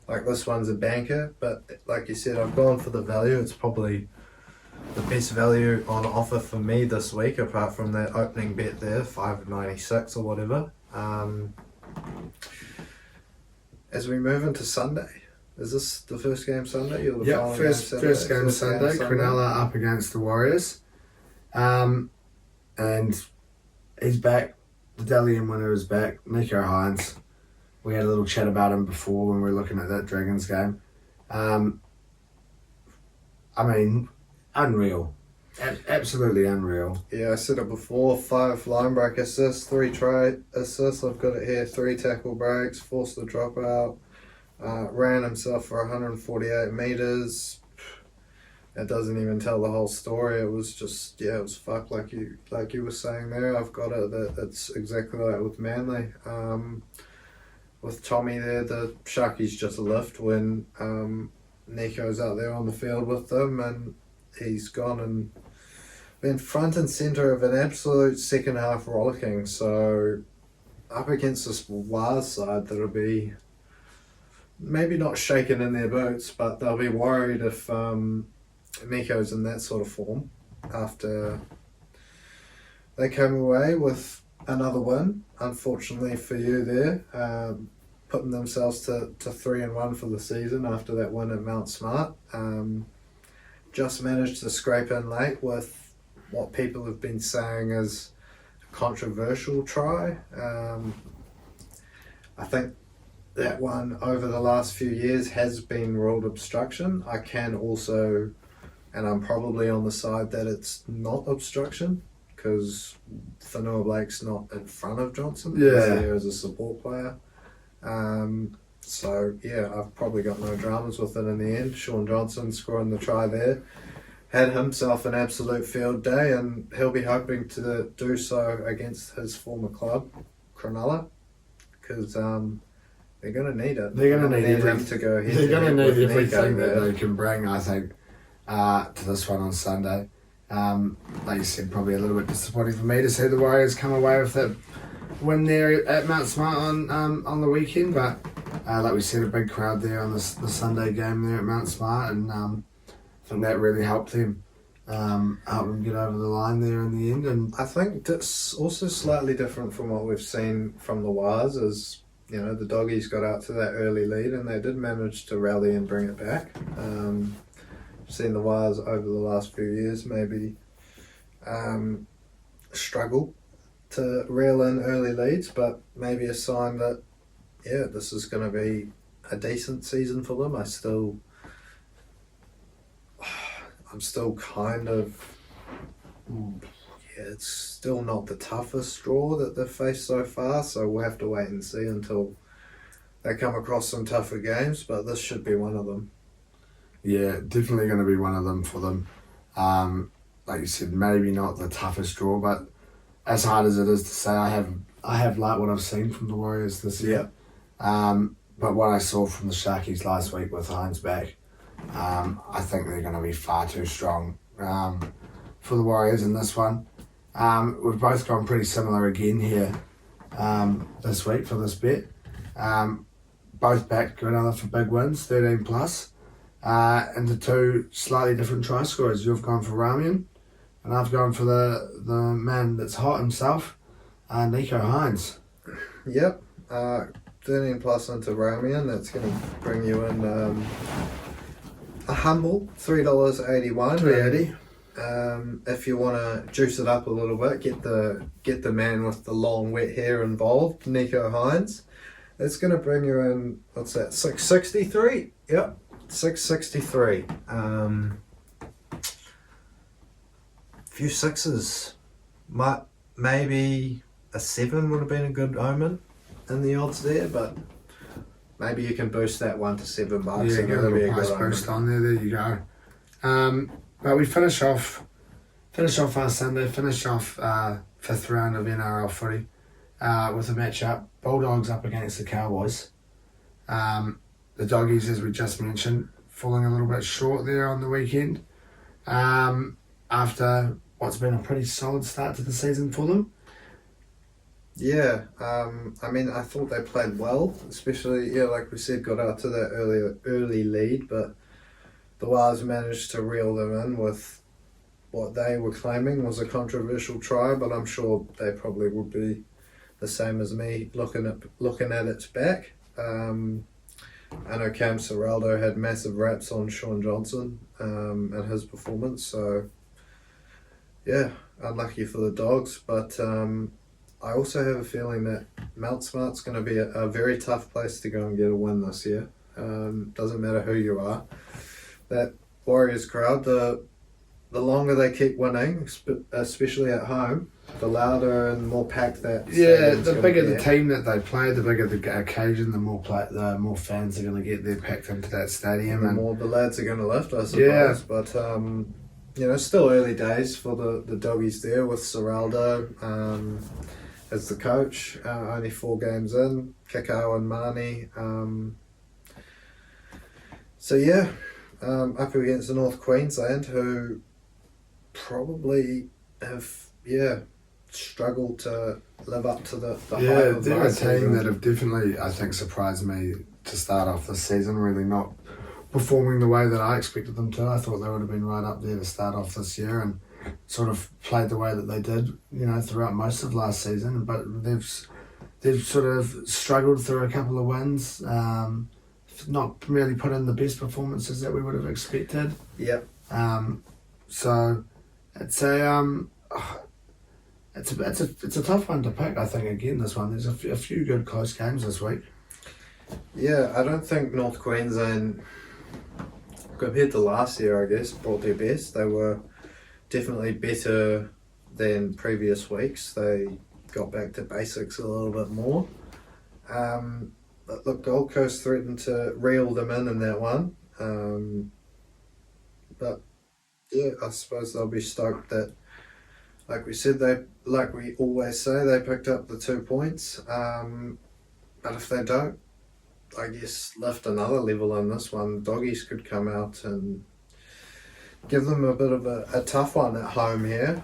like this one's a banker, but like you said, I've gone for the value. It's probably the best value on offer for me this week, apart from that opening bet there, $5.96 or whatever. As we move into Sunday, is this the first game Sunday? Or the Yep, final first game Sunday. Cronulla up against the Warriors. And he's back. The Dalian winner is back. Nico Hines. We had a little chat about him before when we were looking at that Dragons game. Unreal. Absolutely unreal. Yeah, I said it before, 5 line break assists, 3 try assists, I've got it here, 3 tackle breaks, forced the dropout, ran himself for 148 metres. It doesn't even tell the whole story. It was just, it was fucked like you were saying there. I've got it, that it's exactly like with Manly. With Tommy there, the Sharkies just lift when Nico's out there on the field with them, and he's gone and been front and centre of an absolute second half rollicking. So up against this Wars side that'll be maybe not shaken in their boots, but they'll be worried if Nico's in that sort of form after they came away with another win, unfortunately for you there, putting themselves to 3-1 for the season after that win at Mount Smart. Just managed to scrape in late with what people have been saying is a controversial try. I think that one over the last few years has been ruled obstruction. I can also, and I'm probably on the side that it's not obstruction, because Fanua Blake's not in front of Johnson. He's there as a support player. I've probably got no dramas with it in the end. Sean Johnson scoring the try there had himself an absolute field day, and he'll be hoping to do so against his former club, Cronulla, because they're going to need it. They're going to need him to go ahead. They're going to need everything that they can bring, I think, to this one on Sunday. Like you said, probably a little bit disappointing for me to see the Warriors come away with that win there at Mount Smart on the weekend. But like we said, a big crowd there on the Sunday game there at Mount Smart, and I think that really helped them. Help them get over the line there in the end. And I think that's also slightly different from what we've seen from the Wars, as you know, the Doggies got out to that early lead and they did manage to rally and bring it back. Seen the Wars over the last few years maybe struggle to reel in early leads, but maybe a sign that this is going to be a decent season for them. I'm still kind of, it's still not the toughest draw that they've faced so far, so we'll have to wait and see until they come across some tougher games, but this should be one of them. Yeah, definitely going to be one of them for them. Like you said, maybe not the toughest draw, but as hard as it is to say, I have liked what I've seen from the Warriors this year. But what I saw from the Sharkies last week with Hines back, I think they're going to be far too strong for the Warriors in this one. We've both gone pretty similar again here this week for this bet. Both backed another for big wins, 13 plus, and the two slightly different try scorers. You've gone for Ramian, and I've gone for the man that's hot himself, Nico Hines. Yep, 13 plus into Ramian. That's going to bring you in a humble $3.81. $3.80. If you want to juice it up a little bit, get the man with the long wet hair involved, Nico Hines. It's going to bring you in, what's that, $6.63? Yep, $6.63. Few sixes. Maybe a 7 would have been a good omen in the odds there, but maybe you can boost that one to $7. Yeah, get a little price boost on there. There you go. But we finish off our Sunday. Finish off fifth round of NRL footy with a matchup. Bulldogs up against the Cowboys. The Doggies, as we just mentioned, falling a little bit short there on the weekend. After what's been a pretty solid start to the season for them. Yeah, I mean, I thought they played well, especially, like we said, got out to that early lead, but the Wars managed to reel them in with what they were claiming was a controversial try, but I'm sure they probably would be the same as me looking at its back. I know Cam Serraldo had massive raps on Sean Johnson and his performance, so yeah, unlucky for the Dogs, but I also have a feeling that Mount Smart's going to be a very tough place to go and get a win this year. Doesn't matter who you are. That Warriors crowd, the longer they keep winning, especially at home, the louder and more packed that. Yeah, the bigger the team that they play, the bigger the occasion, the more fans are going to get there packed into that stadium, and the more the lads are going to lift, I suppose. Yeah. But still early days for the Doggies there with Serraldo as the coach. Only 4 games in, Kakao and Marnie. So yeah, up against the North Queensland, who probably have struggled to live up to the hype of they're a team that have definitely, I think, surprised me to start off this season, really not performing the way that I expected them to. I thought they would have been right up there to start off this year and sort of played the way that they did, throughout most of last season, but they've sort of struggled through a couple of wins, not really put in the best performances that we would have expected. Yep. So it's it's a tough one to pick, I think, again, this one. There's a few good close games this week. Yeah, I don't think North Queensland, compared to last year, I guess, brought their best. They were definitely better than previous weeks. They got back to basics a little bit more. But look, Gold Coast threatened to reel them in that one. But yeah, I suppose they'll be stoked that, like we said, like we always say, they picked up the 2 points. But if they don't, I guess, lift another level in this one, Doggies could come out and give them a bit of a tough one at home here.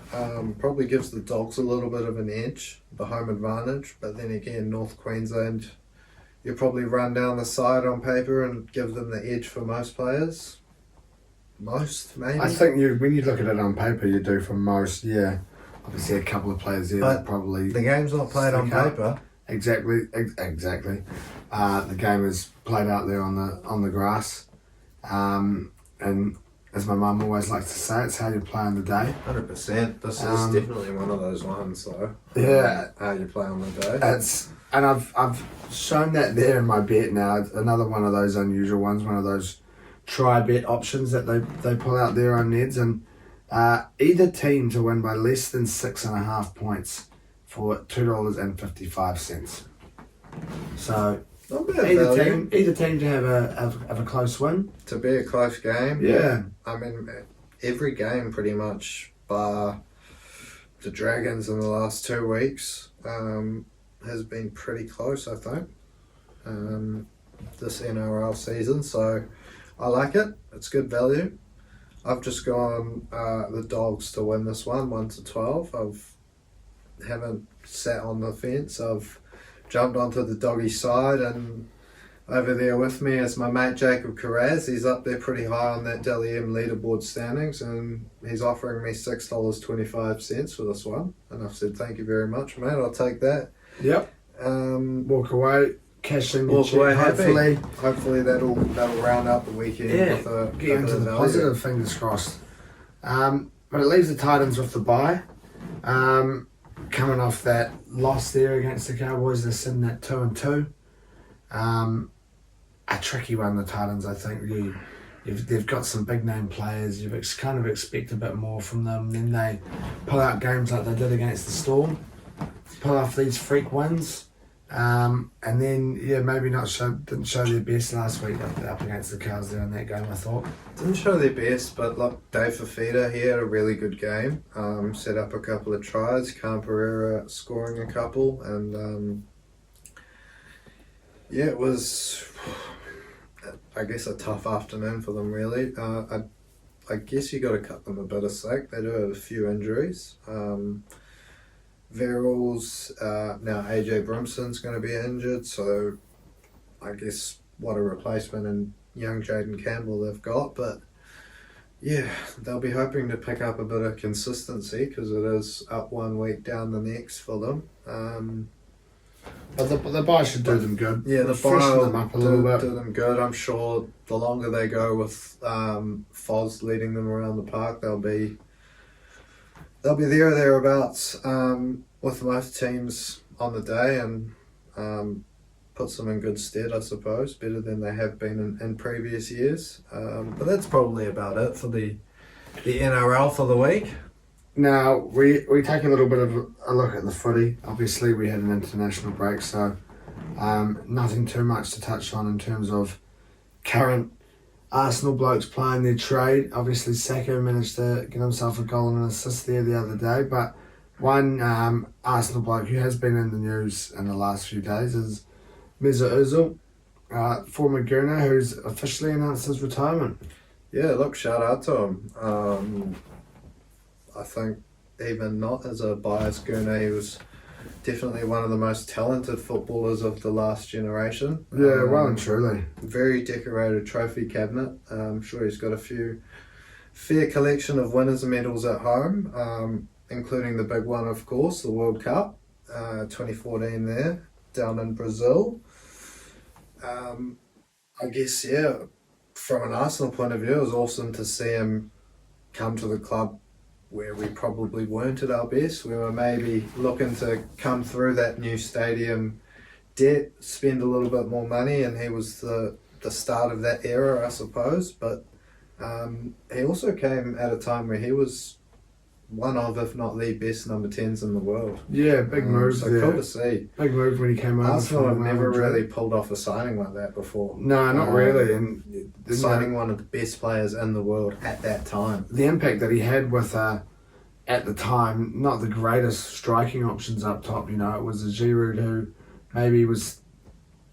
Probably gives the Dogs a little bit of an edge, the home advantage. But then again, North Queensland, you probably run down the side on paper and give them the edge for most players. Most, maybe. I think when you look at it on paper, you do for most, yeah. Obviously, a couple of players there that probably... The game's not played on paper. Exactly. The game is played out there on the grass. And as my mum always likes to say, it's how you play on the day. 100%. This is definitely one of those ones, though. Yeah. How you play on the day. And I've shown that there in my bet now. It's another one of those unusual ones, one of those try bet options that they pull out there on Neds. And either team to win by less than 6.5 points for $2.55. So Not bad value. either team to have a close win. To be a close game. Yeah. I mean, every game pretty much, bar the Dragons in the last 2 weeks, has been pretty close, I think, this NRL season. So I like it. It's good value. I've just gone the Dogs to win this one, 1-12. Haven't sat on the fence. I've jumped onto the doggy side, and over there with me is my mate Jacob Carraz. He's up there pretty high on that Dally M leaderboard standings, and he's offering me $6.25 for this one. And I've said, thank you very much, mate. I'll take that. Yep. Walk away, cash in. Walk away hopefully. happy. Hopefully that'll round out the weekend. Yeah, with a get into the value. positive, fingers crossed. But it leaves the Titans with the bye. Coming off that loss there against the Cowboys, they're sitting at 2-2. A tricky one, the Titans, I think. They've got some big name players. You kind of expect a bit more from them. Then they pull out games like they did against the Storm, pull off these freak wins. And then, maybe didn't show their best last week up against the Cows there in that game, I thought. Didn't show their best, but look, Dave Fafita, he had a really good game. Set up a couple of tries, Cam Pereira scoring a couple, and it was, I guess, a tough afternoon for them, really. I guess you got to cut them a bit of slack. They do have a few injuries. Verrills, now AJ Brimson's going to be injured, so I guess what a replacement in young Jaden Campbell they've got. But yeah, they'll be hoping to pick up a bit of consistency because it is up 1 week, down the next for them. But the bye should do them good. Yeah, the freshen bye them up a little bit. do them good. I'm sure the longer they go with Foz leading them around the park, they'll be there or thereabouts with most teams on the day, and puts them in good stead, I suppose, better than they have been in previous years. But that's probably about it for the NRL for the week. Now, we take a little bit of a look at the footy. Obviously, we had an international break, so nothing too much to touch on in terms of current Arsenal blokes playing their trade. Obviously, Sacco managed to get himself a goal and an assist there the other day, but one Arsenal bloke who has been in the news in the last few days is Mesut Ozil, former Gooner, who's officially announced his retirement. Yeah, look, shout out to him. I think even not as a biased Gooner, he was definitely one of the most talented footballers of the last generation. Yeah, well and truly. Very decorated trophy cabinet. I'm sure he's got a fair collection of winners' medals at home, including the big one, of course, the World Cup, 2014 there, down in Brazil. I guess, from an Arsenal point of view, it was awesome to see him come to the club where we probably weren't at our best. We were maybe looking to come through that new stadium debt, spend a little bit more money, and he was the start of that era, I suppose. But he also came at a time where he was one of, if not the best number 10s in the world. Yeah, big move so there. cool to see. Big move when he came over. Arsenal have never really pulled off a signing like that before. No, not really. And signing one of the best players in the world at that time. The impact that he had with, at the time, not the greatest striking options up top. It was a Giroud who maybe was,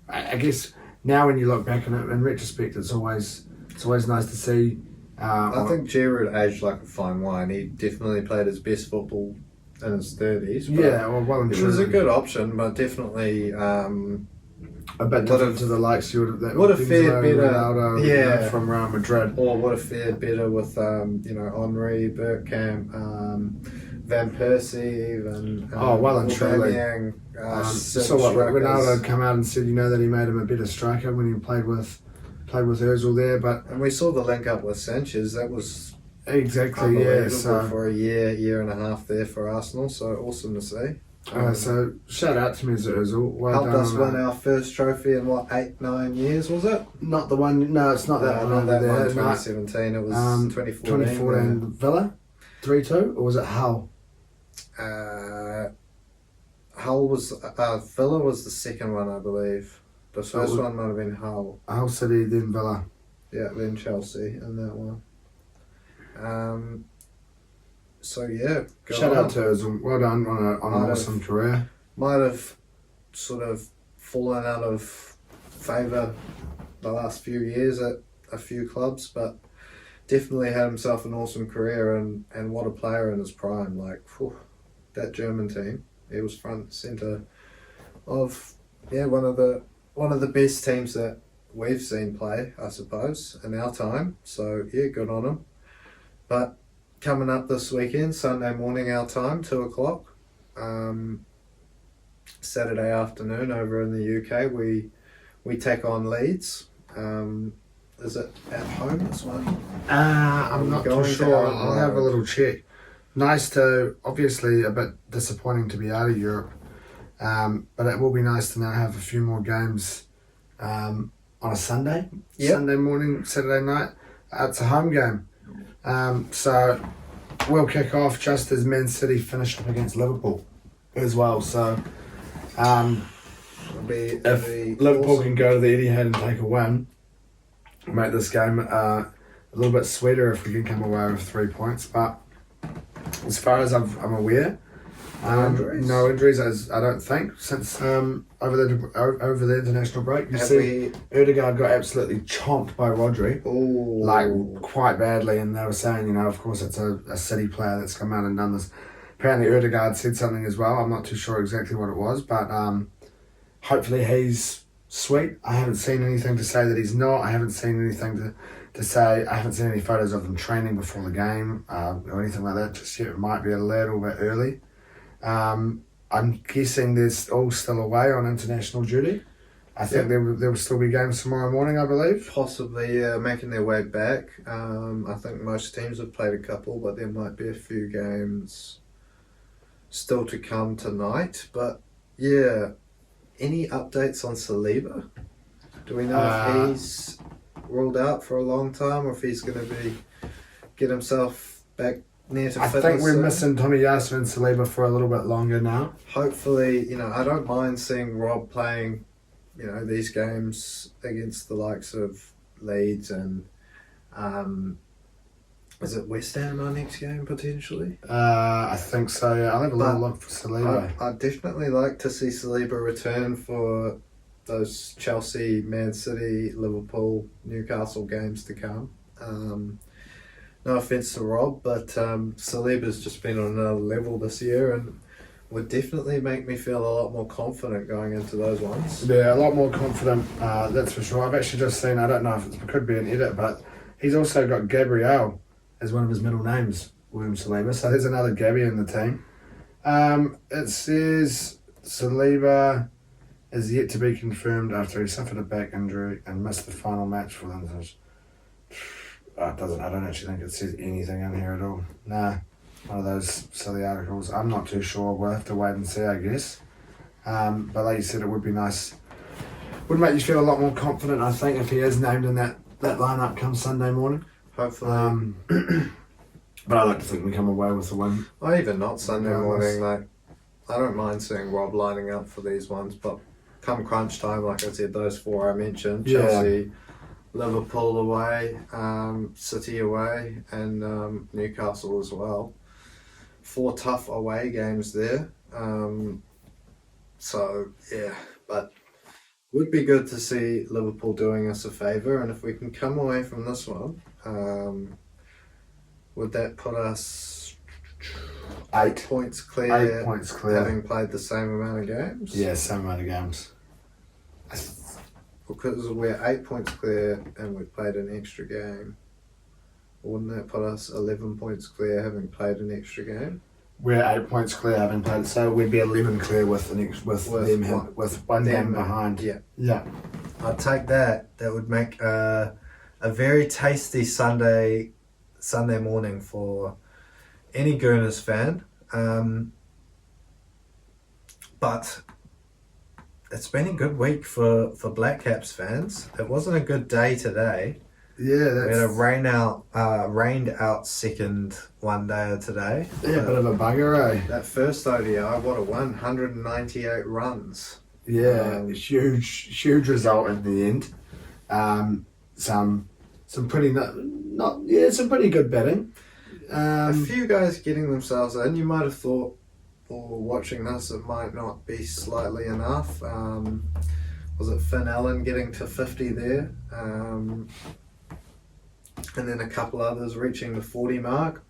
I guess, now when you look back on it, in retrospect, it's always nice to see I think Giroud aged like a fine wine. He definitely played his best football in his 30s. Yeah, well and it was a truly. good option, but definitely A bit different to the likes you would have. Would have fared better, Ronaldo, yeah, from Real Madrid. or would have fared better with Henry, Bergkamp, Van Persie, even Well and truly. Aubameyang, So what? Ronaldo come out and said, that he made him a better striker when he played with Özil there, but and we saw the link up with Sanchez. That was exactly, yeah. unbelievable So, for a year and a half there for Arsenal. So awesome to see. so shout out to Mesut Özil. Well Helped done us on win that. our first trophy in 8-9 years, was it? Not the one. No, it's not that one Not over that there. one. No. 2017. It was 2014. 2014 Villa, 3-2, or was it Hull? Hull was Villa was the second one, I believe. The first one might have been Hull. Hull City, then Villa. Yeah, then Chelsea in that one. So yeah, Shout out to Özil. Well done on an awesome career. Might have sort of fallen out of favour the last few years at a few clubs, but definitely had himself an awesome career and what a player in his prime. Like, that German team, he was front and centre of one of the best teams that we've seen play, I suppose, in our time. So yeah, good on him. But coming up this weekend, Sunday morning our time, 2:00, Saturday afternoon over in the UK, we take on Leeds. Is it at home this one? I'm not too going to sure. Allen I'll have a Road? little check. Nice to, obviously a bit disappointing to be out of Europe, but it will be nice to now have a few more games on a Sunday. Yep. Sunday morning, Saturday night. It's a home game. So we'll kick off just as Man City finished up against Liverpool as well. So It'll be if Liverpool awesome. can go to the Etihad and take a win, make this game a little bit sweeter if we can come away with 3 points. But as far as I'm aware, no injuries, as I don't think, since over the international break. You Have see, Odegaard got absolutely chomped by Rodri, Ooh. like quite badly, and they were saying, of course it's a City player that's come out and done this. Apparently Odegaard said something as well. I'm not too sure exactly what it was, but hopefully he's sweet. I haven't seen anything to say that he's not. I haven't seen anything to say. I haven't seen any photos of them training before the game or anything like that just yet. It might be a little bit early. I'm guessing they're all still away on international duty. I think there will still be games tomorrow morning, I believe. Possibly, making their way back. I think most teams have played a couple, but there might be a few games still to come tonight. But yeah, any updates on Saliba? Do we know if he's ruled out for a long time, or if he's going to get himself back near to I fitness think we're soon? missing Tomiyasu and Saliba for a little bit longer now. Hopefully, I don't mind seeing Rob playing, these games against the likes of Leeds and, is it West Ham our next game potentially? I think so, yeah. I'll have a little look for Saliba. I'd definitely like to see Saliba return for those Chelsea, Man City, Liverpool, Newcastle games to come. No offence to Rob, but Saliba's just been on another level this year and would definitely make me feel a lot more confident going into those ones. Yeah, a lot more confident, that's for sure. I've actually just seen, I don't know if it could be an edit, but he's also got Gabriel as one of his middle names, William Saliba. So there's another Gabby in the team. It says Saliba is yet to be confirmed after he suffered a back injury and missed the final match for them. It doesn't. I don't actually think it says anything in here at all. Nah, one of those silly articles. I'm not too sure. We'll have to wait and see, I guess. But like you said, it would be nice. Would make you feel a lot more confident, I think, if he is named in that lineup come Sunday morning. Hopefully. But I like to think we come away with a win. Or even not Sunday Yeah, morning. Like, I don't mind seeing Rob lining up for these ones, but come crunch time, like I said, those four I mentioned, Yeah. Chelsea, Liverpool away, City away, and Newcastle as well. 4 tough away games there. So, yeah, but would be good to see Liverpool doing us a favour, and if we can come away from this one would that put us 8 points clear? 8 points clear. Having played the same amount of games? Yeah, same amount of games. Because we're 8 points clear and we've played an extra game, wouldn't that put us 11 points clear having played an extra game? We're 8 points clear having played, so we'd be 11 clear with one game behind. Yeah. Yeah. I'd take that. That would make a very tasty Sunday morning for any Gooners fan. But it's been a good week for Black Caps fans. It wasn't a good day today. Yeah, We had a rained out second one day today. Yeah, a bit of a bugger, eh? That first ODI, what a 198 runs. Yeah, huge result in the end. Some pretty some pretty good betting. A few guys getting themselves in. You might have thought, or watching this, it might not be slightly enough. Was it Finn Allen getting to 50 there? And then a couple others reaching the 40 mark.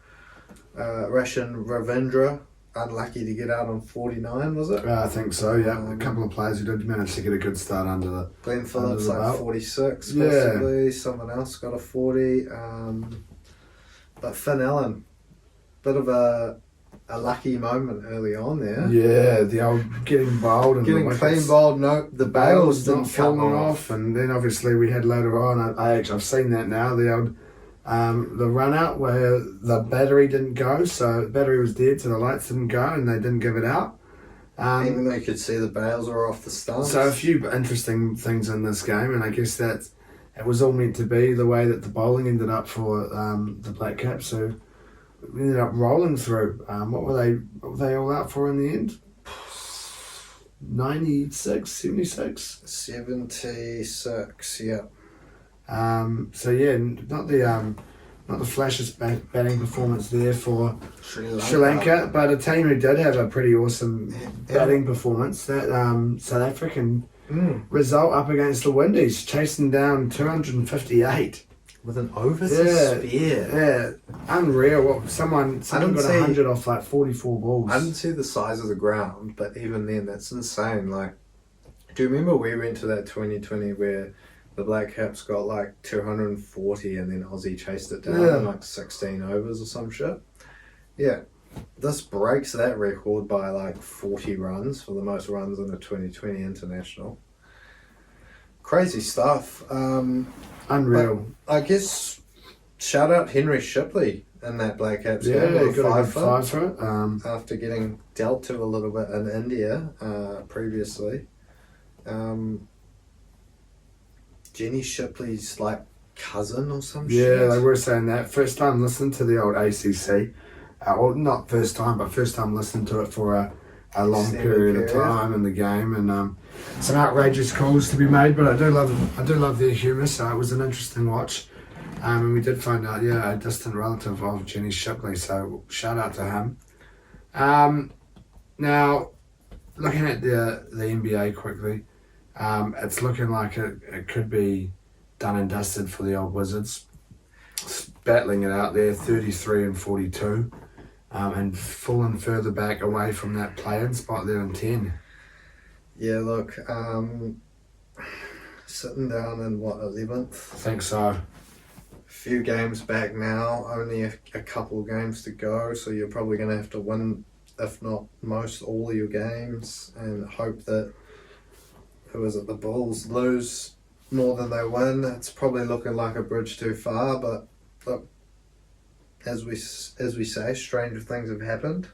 Rashan Ravindra, unlucky to get out on 49, was it? I think so, yeah. A couple of players who did manage to get a good start under the... Glenn Phillips, the like belt. 46, Yeah. possibly. Someone else got a 40. But Finn Allen, bit of a lucky moment early on there. Yeah, the old getting bowled and Getting the clean wickets. bowled, no, the bails Not didn't come falling off. off, and then obviously we had later on. I've seen that now. The old the run out where the battery didn't go, so the battery was dead, so the lights didn't go, and they didn't give it out. Even though you could see the bails were off the stumps. So a few interesting things in this game, and I guess that it was all meant to be the way that the bowling ended up for the Black Caps, who ended up rolling through. What were they all out for in the end? 96, 76? 76, yeah. So yeah, not the flashiest batting performance there for Sri Lanka, but a team who did have a pretty awesome batting performance. That South African result up against the Windies, chasing down 258. With an over the spear. Yeah, unreal. What someone got 100 off like 44 balls. I didn't see the size of the ground, but even then, that's insane. Like, do you remember we went to that 2020 where the Black Caps got like 240 and then Aussie chased it down in like 16 overs or some shit? Yeah. This breaks that record by like 40 runs for the most runs in a 2020 international. Crazy stuff. Unreal. But I guess shout out Henry Shipley in that Black Caps game. Yeah, With a got a five good 5 for it. after getting dealt to a little bit in India previously. Jenny Shipley's like cousin or some shit. Yeah, they were saying that. First time listening to the old ACC. Well, not first time, but first time listening to it for a long Extended period of period. time in the game, and some outrageous calls to be made. But I do love their humour, so it was an interesting watch. And we did find out, a distant relative of Jenny Shipley, so shout out to him. Now, looking at the NBA quickly, it's looking like it could be done and dusted for the old Wizards. Battling it out there, 33 and 42, and falling further back away from that play-in spot there in 10. Yeah, look, sitting down in 11th? I think so. Few games back now, only a couple games to go, so you're probably going to have to win, if not most, all of your games, and hope that, the Bulls lose more than they win. It's probably looking like a bridge too far, but look, as we say, stranger things have happened.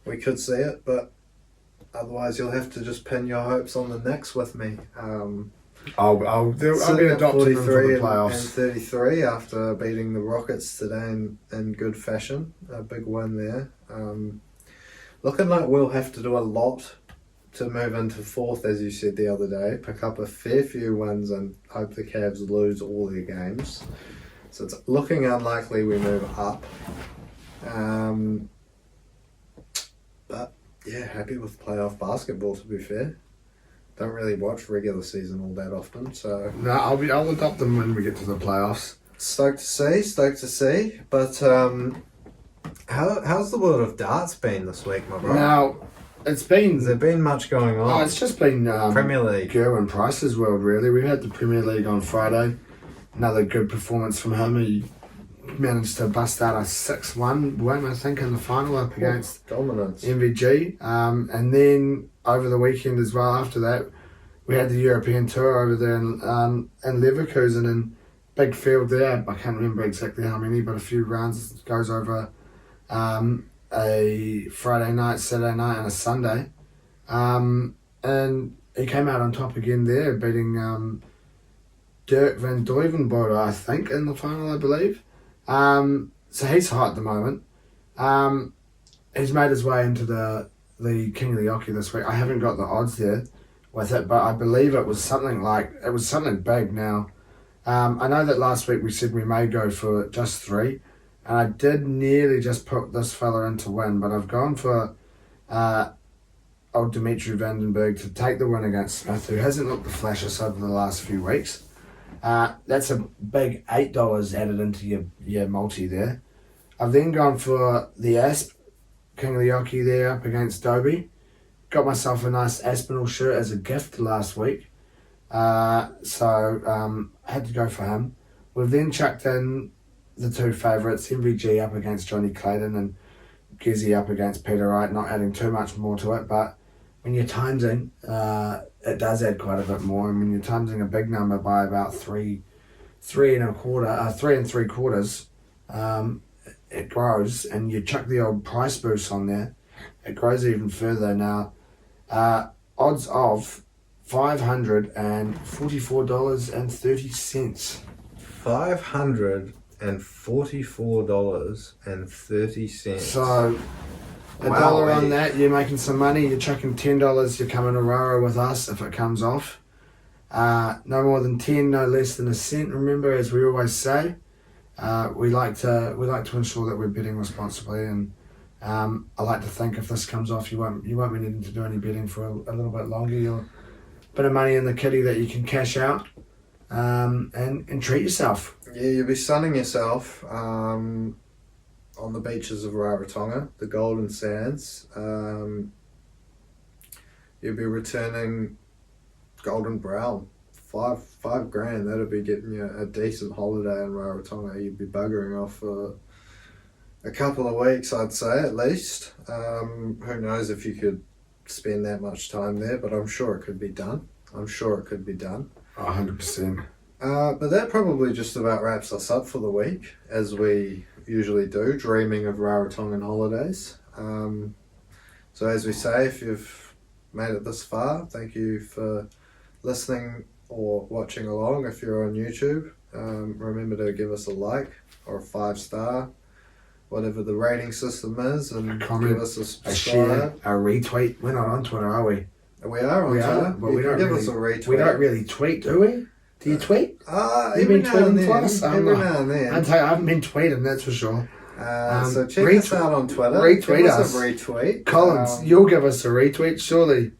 We could see it, but otherwise you'll have to just pin your hopes on the Knicks with me. I'll be adopting them for the and playoffs. 33 after beating the Rockets today in good fashion. A big win there. Looking like we'll have to do a lot to move into fourth, as you said the other day. Pick up a fair few wins and hope the Cavs lose all their games. So it's looking unlikely we move up. But yeah, happy with playoff basketball, to be fair. Don't really watch regular season all that often, so No, I'll adopt them when we get to the playoffs. Stoked to see. But how's the world of darts been this week, my bro? Now, it's been... Has there been much going on? it's just been Premier League. Gerwyn Price's world, really. We had the Premier League on Friday. Another good performance from him. He managed to bust out a 6-1 win, I think, in the final up against Dominance. MVG. And then over the weekend as well, after that, we had the European Tour over there in Leverkusen, and big field there. I can't remember exactly how many, but a few rounds. It goes over a Friday night, Saturday night, and a Sunday. And he came out on top again there, beating Dirk van Duijvenbode, I think, in the final, I believe. So he's hot at the moment. He's made his way into the King of the Oche this week. I haven't got the odds there with it, but I believe it was something big now. I know that last week we said we may go for just 3, and I did nearly just put this fella in to win, but I've gone for old Dimitri Vandenberg to take the win against Smith, who hasn't looked the flashiest over the last few weeks. That's a big $8 added into your multi there. I've then gone for the Asp, King of the Oche there up against Dobie. Got myself a nice Aspinall shirt as a gift last week. So I had to go for him. We've then chucked in the 2 favourites, MVG up against Johnny Clayton and Gizzy up against Peter Wright, not adding too much more to it, but when you're timesing, it does add quite a bit more, and when you're timesing a big number by about 3 3.75, it grows, and you chuck the old price boost on there, it grows even further. Now, odds of $544.30. $544.30. So $1 on that, you're making some money. You're chucking $10. You're coming to Rara with us if it comes off. No more than 10, no less than a cent. Remember, as we always say, we like to ensure that we're betting responsibly, and I like to think if this comes off, you won't be needing to do any betting for a little bit longer. You'll bit of money in the kitty that you can cash out, and treat yourself. Yeah, you'll be sunning yourself on the beaches of Rarotonga, the Golden Sands. You'll be returning golden brown. $5 grand, that'll be getting you a decent holiday in Rarotonga. You'd be buggering off for a couple of weeks, I'd say, at least. Who knows if you could spend that much time there, but I'm sure it could be done. 100%. But that probably just about wraps us up for the week, as we usually do, dreaming of Rarotongan holidays. So as we say, if you've made it this far, thank you for listening or watching along. If you're on YouTube, remember to give us a like or a 5-star, whatever the rating system is, and give us a subscribe, share, a retweet. We're not on Twitter, are we? We are on Twitter, but we don't give really, us a retweet. We don't really tweet, do we? Do you tweet? Every now and then. Every now and then. I haven't been tweeting, that's for sure. So check us out on Twitter. Retweet give us. A retweet. Collins, you'll give us a retweet, surely.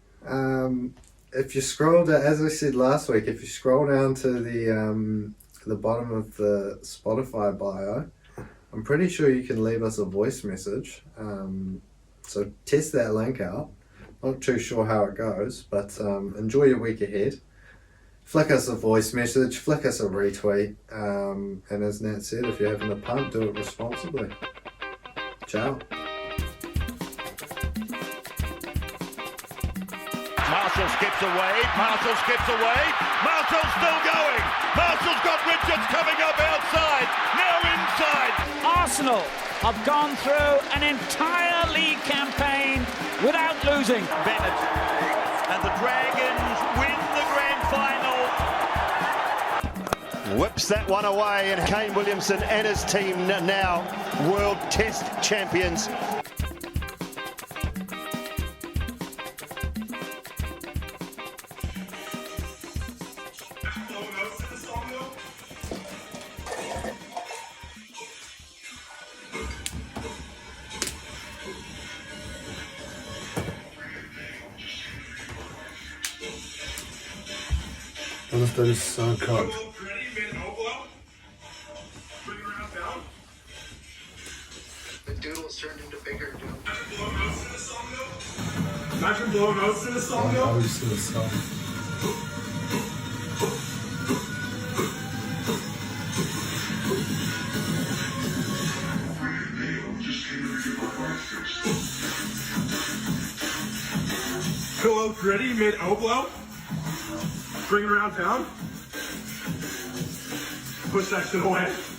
If you scroll down, as I said last week, if you scroll down to the bottom of the Spotify bio, I'm pretty sure you can leave us a voice message. So test that link out. Not too sure how it goes, but enjoy your week ahead. Flick us a voice message, flick us a retweet, and as Nat said, if you're having a punt, do it responsibly. Ciao. Marshall skips away. Marshall's still going. Marshall's got Richards coming up outside. Now inside. Arsenal have gone through an entire league campaign without losing. Bennett and the Dragons win the grand final. Whips that one away, and Kane Williamson and his team now World Test champions. That is so cooked. Imagine blowing notes to this song, though. O's to the song. Pillow gritty mid elbow. Bring it around town. Push that shit away.